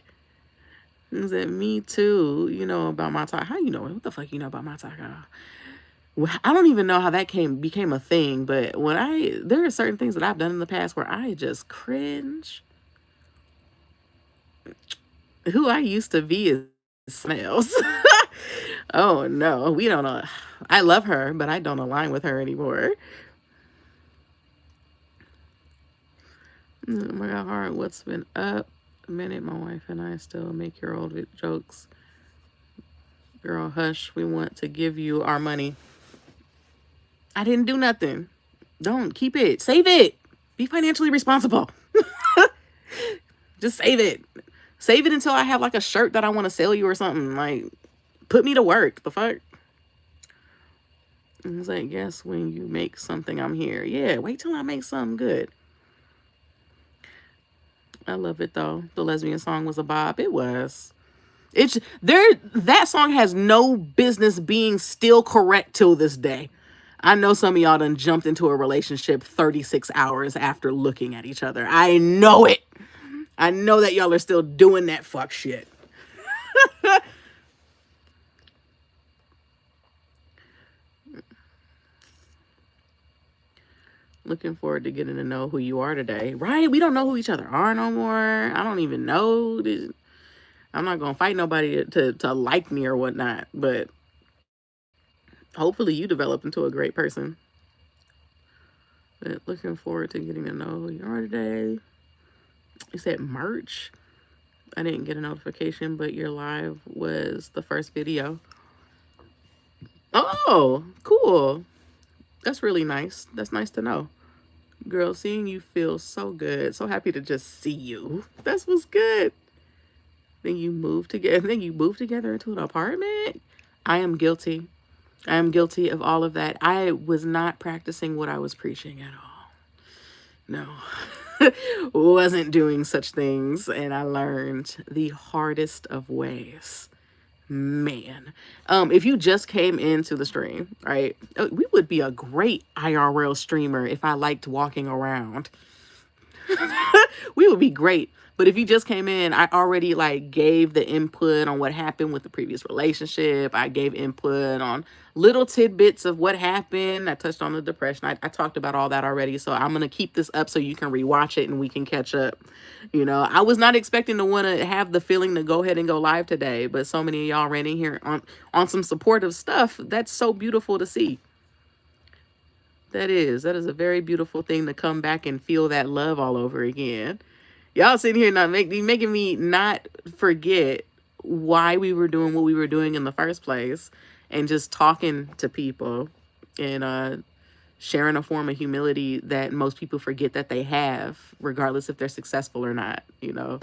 Is it me too? You know about my talk. How you know? What the fuck you know about my talk? I don't even know how that became a thing, but there are certain things that I've done in the past where I just cringe. Who I used to be is Snails. Oh no, we don't know. I love her, but I don't align with her anymore. Oh my God, Heart, what's been up? A minute, my wife and I still make your old jokes. Girl, hush. We want to give you our money. I didn't do nothing. Don't keep it. Save it. Be financially responsible. Just save it. Save it until I have like a shirt that I want to sell you or something. Like, put me to work. The fuck? And it's like, yes, when you make something, I'm here. Yeah, wait till I make something good. I love it though. The lesbian song was a bop. It was. That song has no business being still correct till this day. I know some of y'all done jumped into a relationship 36 hours after looking at each other. I know it. I know that y'all are still doing that fuck shit. Looking forward to getting to know who you are today. Right? We don't know who each other are no more. I don't even know. I'm not going to fight nobody to like me or whatnot. But hopefully you develop into a great person. But looking forward to getting to know who you are today. You said March. I didn't get a notification, but your live was the first video. Oh, cool. That's really nice. That's nice to know. Girl, seeing you feels so good. So happy to just see you. That's what's good. Then you move together. Then you move together into an apartment. I am guilty. I am guilty of all of that. I was not practicing what I was preaching at all. No. Wasn't doing such things, and I learned the hardest of ways. Man. If you just came into the stream, right? We would be a great IRL streamer if I liked walking around. We would be great. But if you just came in, I already like gave the input on what happened with the previous relationship. I gave input on little tidbits of what happened. I touched on the depression. I talked about all that already. So I'm going to keep this up so you can rewatch it and we can catch up. You know, I was not expecting to want to have the feeling to go ahead and go live today, but so many of y'all ran in here on some supportive stuff. That's so beautiful to see. That is a very beautiful thing to come back and feel that love all over again. Y'all sitting here not making me not forget why we were doing what we were doing in the first place, and just talking to people and sharing a form of humility that most people forget that they have, regardless if they're successful or not. You know,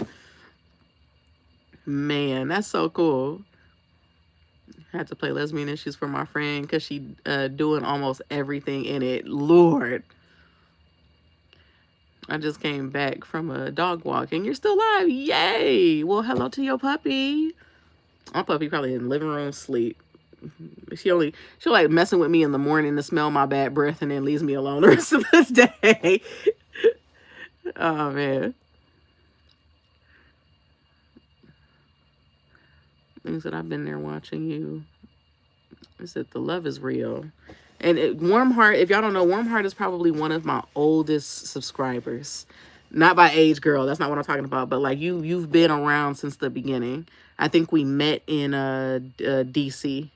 man, that's so cool. Had to play Lesbian Issues for my friend because she doing almost everything in it. Lord. I just came back from a dog walk and you're still alive. Yay. Well, hello to your puppy. My puppy probably in the living room sleep. She'll like messing with me in the morning to smell my bad breath and then leaves me alone the rest of the day. Oh man. Things that I've been there watching you. I said the love is real. And Warm Heart, if y'all don't know, Warm Heart is probably one of my oldest subscribers. Not by age, girl. That's not what I'm talking about. But like you've been around since the beginning. I think we met in DC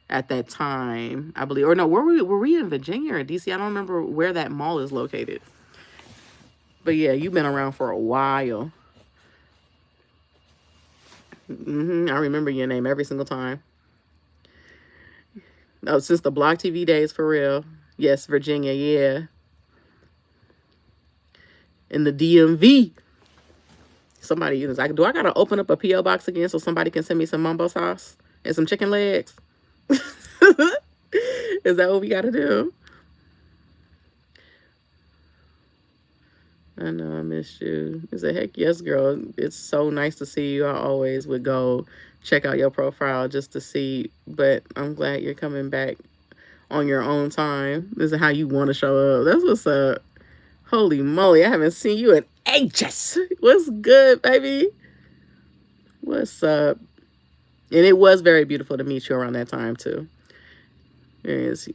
at that time, I believe. Or no, were we in Virginia or DC? I don't remember where that mall is located. But yeah, you've been around for a while. I remember your name every single time. Oh, since the Block TV days, for real. Yes, Virginia, yeah. In the DMV. Somebody, do I gotta open up a P.O. box again so somebody can send me some mumbo sauce and some chicken legs? Is that what we gotta do? I know I missed you. It's a heck yes, girl. It's so nice to see you. I always would go check out your profile just to see, but I'm glad you're coming back on your own time. This is how you want to show up. That's what's up. Holy moly, I haven't seen you in ages. What's good, baby? What's up? And it was very beautiful to meet you around that time too. Yes.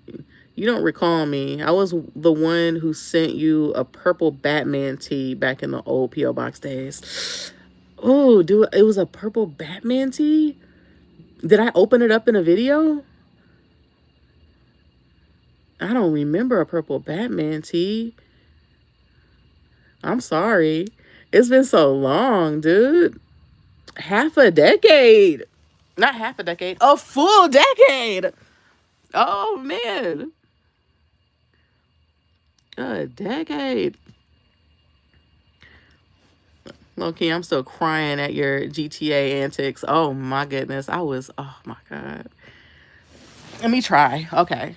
You don't recall me. I was the one who sent you a purple Batman tee back in the old P.O. Box days. Oh, dude, it was a purple Batman tee? Did I open it up in a video? I don't remember a purple Batman tee. I'm sorry. It's been so long, dude. Half a decade. Not half a decade. A full decade. Oh, man. A decade. Low-key, I'm still crying at your GTA antics. Oh, my goodness. Oh, my God. Let me try. Okay.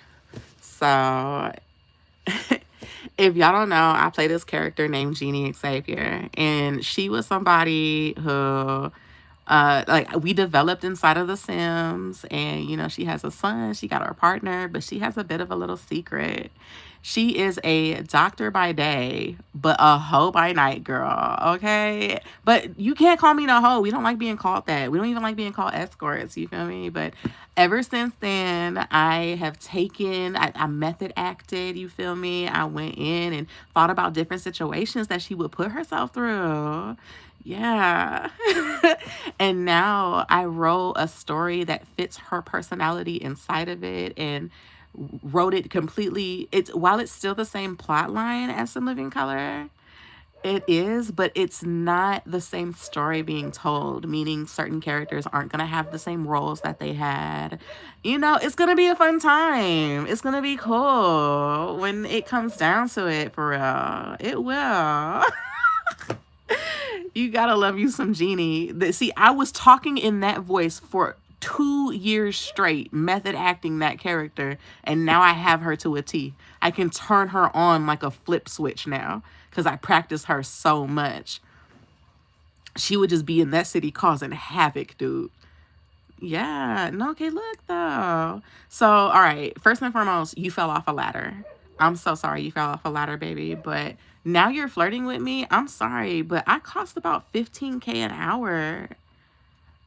So, if y'all don't know, I play this character named Jeannie Xavier. And she was somebody who, like, we developed inside of The Sims. And, you know, she has a son. She got her partner. But she has a bit of a little secret. She is a doctor by day, but a hoe by night, girl. Okay? But you can't call me no hoe. We don't like being called that. We don't even like being called escorts. You feel me? But ever since then, I have I method acted. You feel me? I went in and thought about different situations that she would put herself through. Yeah. And now I wrote a story that fits her personality inside of it and wrote it completely. While it's still the same plot line as Some Living Color, It is, but it's not the same story being told, meaning certain characters aren't going to have the same roles that they had. You know, it's going to be a fun time. It's going to be cool when it comes down to it, for real. It will. You gotta love you some Genie. See, I was talking in that voice for 2 years straight, method acting that character, and now I have her to a T. I can turn her on like a flip switch now because I practice her so much. She would just be in that city causing havoc, dude. Yeah, no, okay, look though. So, all right, first and foremost, you fell off a ladder. I'm so sorry you fell off a ladder, baby, but now you're flirting with me. I'm sorry, but I cost about 15K an hour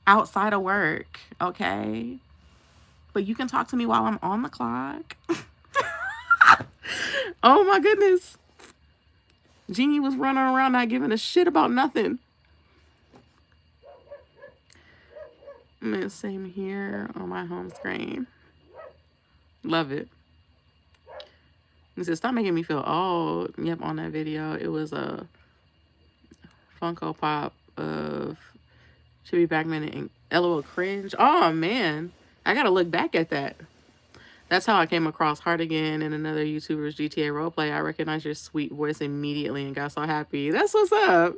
outside of work, okay? But you can talk to me while I'm on the clock. Oh my goodness. Genie was running around not giving a shit about nothing. Same here on my home screen. Love it. He said, stop making me feel old. Yep, on that video, it was a Funko Pop of Chibi Backman and LOL Cringe. Oh, man. I gotta look back at that. That's how I came across Hardigan and another YouTuber's GTA roleplay. I recognized your sweet voice immediately and got so happy. That's what's up.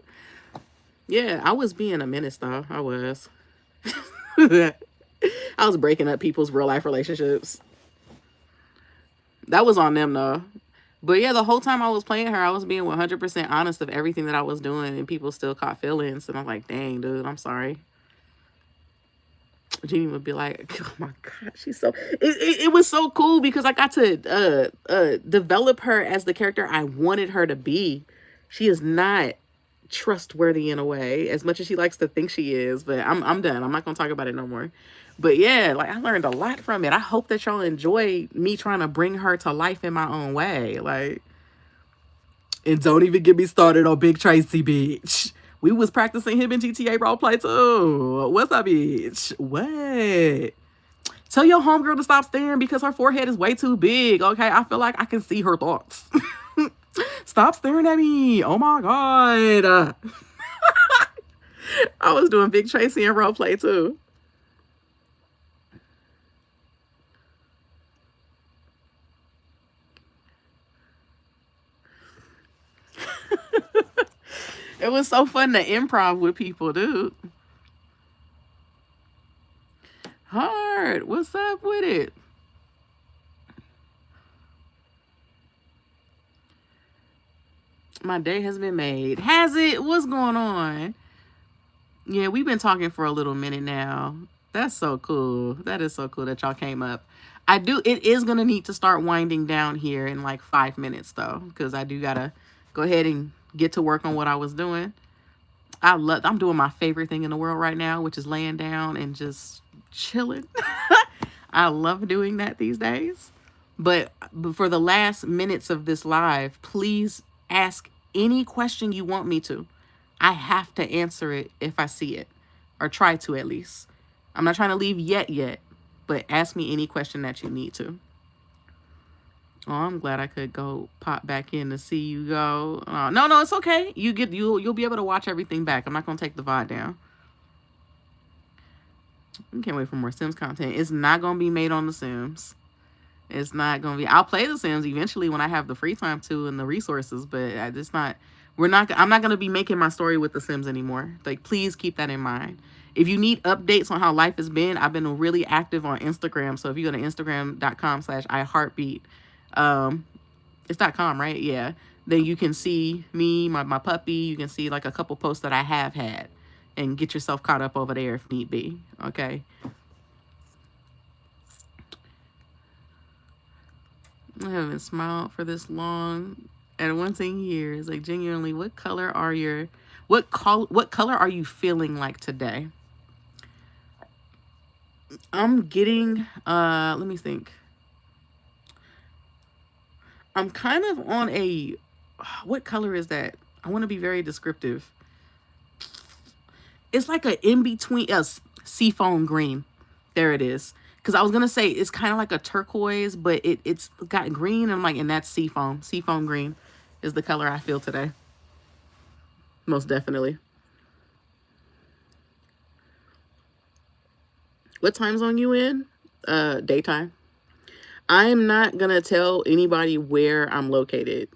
Yeah, I was being a menace, though. I was. I was breaking up people's real-life relationships. That was on them, though. But yeah, the whole time I was playing her, I was being 100% honest of everything that I was doing, and people still caught feelings. And I'm like, dang, dude, I'm sorry. Genie would be like, oh my God, she's so... It was so cool because I got to develop her as the character I wanted her to be. She is not trustworthy in a way, as much as she likes to think she is. But I'm done. I'm not going to talk about it no more. But yeah, like I learned a lot from it. I hope that y'all enjoy me trying to bring her to life in my own way. Like, and don't even get me started on Big Tracy, bitch. We was practicing him in GTA roleplay too. What's up, bitch? What? Tell your homegirl to stop staring because her forehead is way too big, okay? I feel like I can see her thoughts. Stop staring at me. Oh my God. I was doing Big Tracy in roleplay too. It was so fun to improv with people, dude. Hard. What's up with it? My day has been made. Has it? What's going on? Yeah, we've been talking for a little minute now. That's so cool. That is so cool that y'all came up. It is going to need to start winding down here in like 5 minutes though, because I do got to go ahead and get to work on what I was doing. I'm doing my favorite thing in the world right now, which is laying down and just chilling. I love doing that these days. But for the last minutes of this live, please ask any question you want me to. I have to answer it if I see it, or try to at least. I'm not trying to leave yet, but ask me any question that you need to. Oh, I'm glad I could go pop back in to see you go. No, it's okay. You'll be able to watch everything back. I'm not gonna take the VOD down. I can't wait for more Sims content. It's not gonna be made on The Sims. It's not gonna be. I'll play The Sims eventually when I have the free time to and the resources, but it's not. I'm not gonna be making my story with The Sims anymore. Like, please keep that in mind. If you need updates on how life has been, I've been really active on Instagram. So if you go to Instagram.com/iHeartbeat, it's .com, right? Yeah. Then you can see me, my puppy. You can see like a couple posts that I have had, and get yourself caught up over there if need be. Okay. I haven't smiled for this long. And one thing here is like, genuinely, what color are you feeling like today? I'm getting let me think. I'm kind of on a, what color is that? I want to be very descriptive. It's like an in-between, seafoam green. There it is. Because I was going to say it's kind of like a turquoise, but it's got green. And I'm like, and that's seafoam. Seafoam green is the color I feel today. Most definitely. What time zone you in? Daytime. I'm not gonna tell anybody where I'm located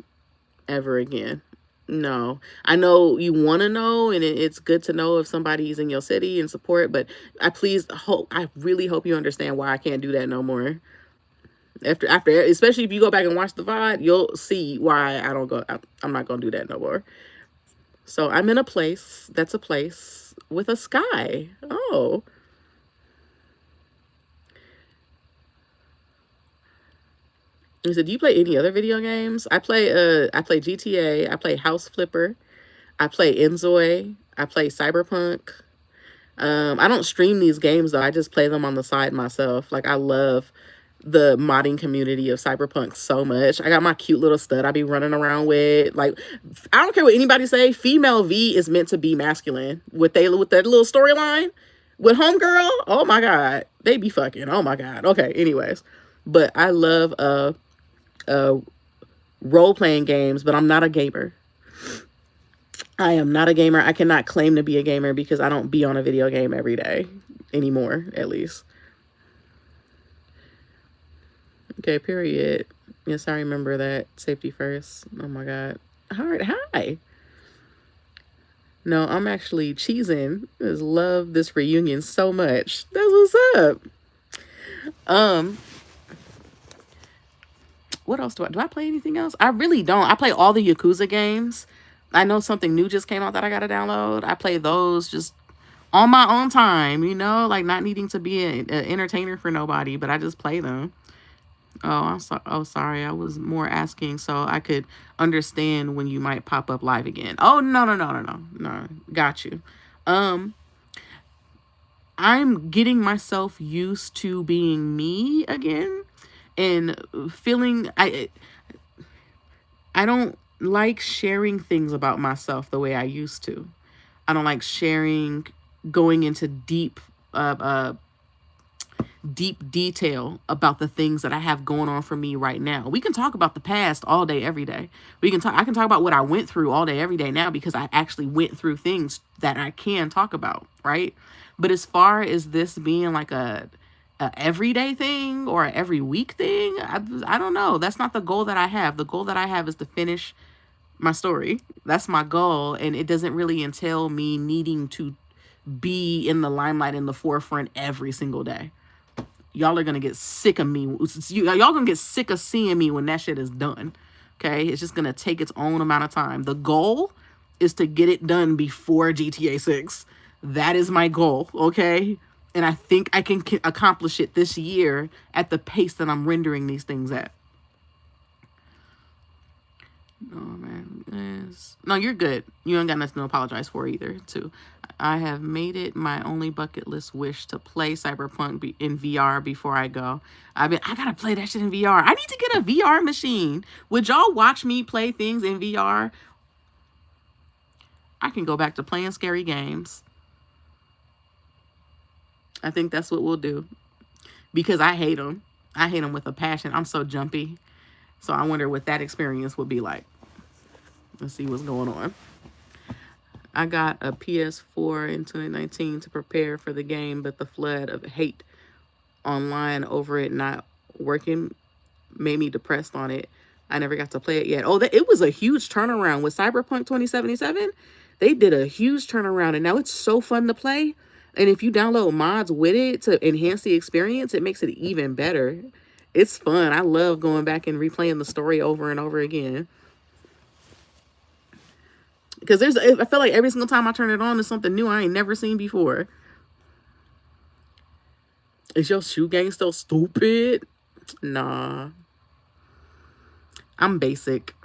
ever again. No, I know you want to know, and it's good to know if somebody's in your city and support. But I really hope you understand why I can't do that no more. After, especially if you go back and watch the VOD, you'll see why I don't go. I'm not gonna do that no more. So I'm in a place that's a place with a sky. Oh, he said, "Do you play any other video games?" I play GTA. I play House Flipper. I play Enzoy. I play Cyberpunk. I don't stream these games though. I just play them on the side myself. Like I love the modding community of Cyberpunk so much. I got my cute little stud I be running around with. Like I don't care what anybody say. Female V is meant to be masculine. With that little storyline with Homegirl. Oh my god, they be fucking. Oh my god. Okay. Anyways, but I love role playing games, but I'm not a gamer. I am not a gamer. I cannot claim to be a gamer because I don't be on a video game every day anymore, at least. Okay, period. Yes, I remember that. Safety first. Oh my god. All right, hi. No, I'm actually cheesing. I just love this reunion so much. That's what's up. Um, what else do I play anything else? I really don't. I play all the Yakuza games. I know something new just came out that I gotta download. I play those just on my own time, like not needing to be an entertainer for nobody, but I just play them. Oh, sorry. I was more asking so I could understand when you might pop up live again. Oh, no. Got you. Um, I'm getting myself used to being me again and feeling I don't like sharing things about myself the way I used to. I don't like going into deep detail about the things that I have going on for me right now. We can talk about the past all day, every day. I can talk about what I went through all day, every day now because I actually went through things that I can talk about, right? But as far as this being like a everyday thing or a every week thing, I don't know. That's not the goal that I have. The goal that I have is to finish my story. That's my goal. And it doesn't really entail me needing to be in the limelight, in the forefront every single day. Y'all are gonna get sick of me. Y'all gonna get sick of seeing me when that shit is done. Okay, it's just gonna take its own amount of time. The goal is to get it done before GTA 6. That is my goal. Okay, and I think I can accomplish it this year at the pace that I'm rendering these things at. No, man. No, you're good. You ain't got nothing to apologize for either, too. I have made it my only bucket list wish to play Cyberpunk in VR before I go. I gotta play that shit in VR. I need to get a VR machine. Would y'all watch me play things in VR? I can go back to playing scary games. I think that's what we'll do. Because I hate them. I hate them with a passion. I'm so jumpy. So I wonder what that experience would be like. Let's see what's going on. I got a PS4 in 2019 to prepare for the game, but the flood of hate online over it not working made me depressed on it. I never got to play it yet. Oh, it was a huge turnaround with Cyberpunk 2077. They did a huge turnaround, and now it's so fun to play. And if you download mods with it to enhance the experience, it makes it even better. It's fun. I love going back and replaying the story over and over again. Because I feel like every single time I turn it on, there's something new I ain't never seen before. Is your shoe game still stupid? Nah. I'm basic.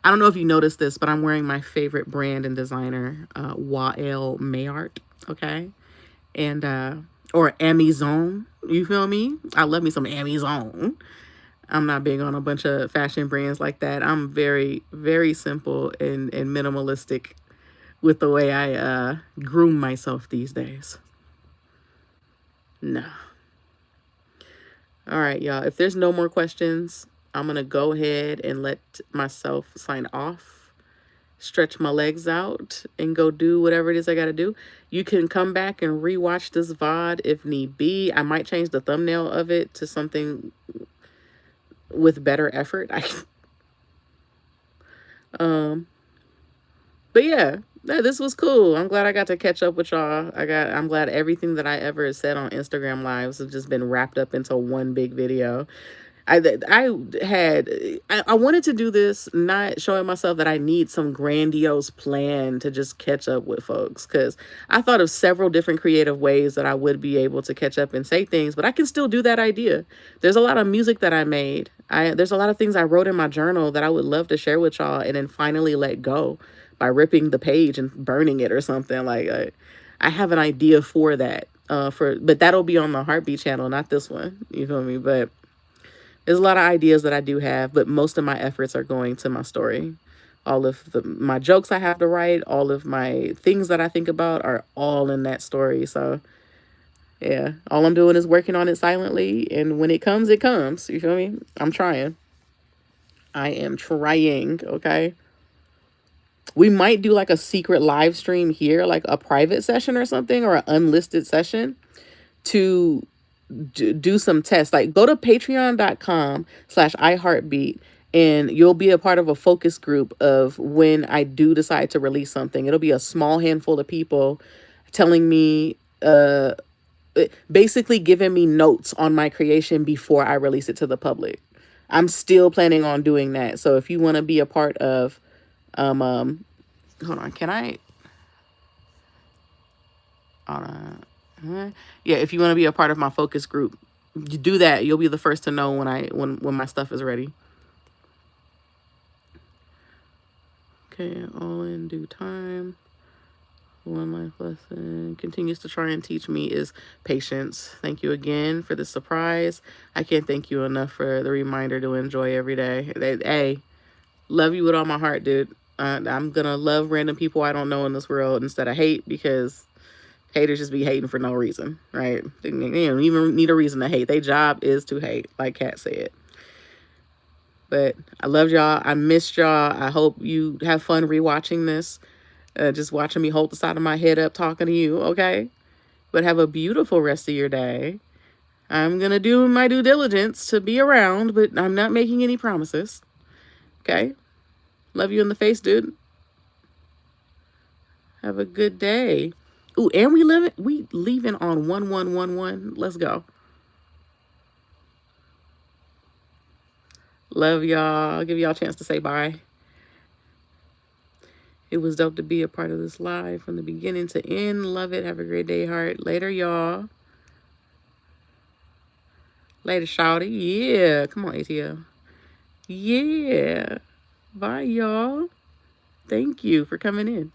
I don't know if you noticed this, but I'm wearing my favorite brand and designer, Wael Mayart, okay? And, or Amazon, you feel me? I love me some Amazon. I'm not big on a bunch of fashion brands like that. I'm very, very simple and minimalistic with the way I groom myself these days. No. All right, y'all. If there's no more questions, I'm going to go ahead and let myself sign off. stretch my legs out, and go do whatever it is I got to do. You can come back and rewatch this VOD if need be. I might change the thumbnail of it to something with better effort. Um, but yeah, this was cool. I'm glad I got to catch up with y'all. I'm glad everything that I ever said on Instagram lives have just been wrapped up into one big video. I wanted to do this, not showing myself that I need some grandiose plan to just catch up with folks, because I thought of several different creative ways that I would be able to catch up and say things, but I can still do that idea. There's a lot of music that I made. There's a lot of things I wrote in my journal that I would love to share with y'all and then finally let go by ripping the page and burning it or something. Like I have an idea for that. But that'll be on the Heartbeat channel, not this one. You feel me? But there's a lot of ideas that I do have, but most of my efforts are going to my story. All of my jokes I have to write, all of my things that I think about are all in that story. So yeah, all I'm doing is working on it silently, and when it comes, it comes. You feel me? I'm trying. I am trying, okay? We might do like a secret live stream here, like a private session or something, or an unlisted session to do some tests. Like, go to patreon.com/iheartbeat and you'll be a part of a focus group of when I do decide to release something. It'll be a small handful of people telling me, basically giving me notes on my creation before I release it to the public. I'm still planning on doing that. So if you want to be a part of, hold on, can I, yeah, if you want to be a part of my focus group, you do that. You'll be the first to know when my stuff is ready. Okay, all in due time. One life lesson continues to try and teach me is patience. Thank you again for the surprise. I can't thank you enough for the reminder to enjoy every day. Hey, love you with all my heart, dude. I'm gonna love random people I don't know in this world instead of hate, because haters just be hating for no reason, right? They don't even need a reason to hate. Their job is to hate, like Kat said. But I loved y'all. I missed y'all. I hope you have fun rewatching this. Just watching me hold the side of my head up talking to you, okay? But have a beautiful rest of your day. I'm going to do my due diligence to be around, but I'm not making any promises. Okay? Love you in the face, dude. Have a good day. Ooh, and we leaving on 1111. Let's go. Love y'all. I'll give y'all a chance to say bye. It was dope to be a part of this live from the beginning to end. Love it. Have a great day, heart. Later, y'all. Later, shawty. Yeah. Come on, ATL. Yeah. Bye, y'all. Thank you for coming in.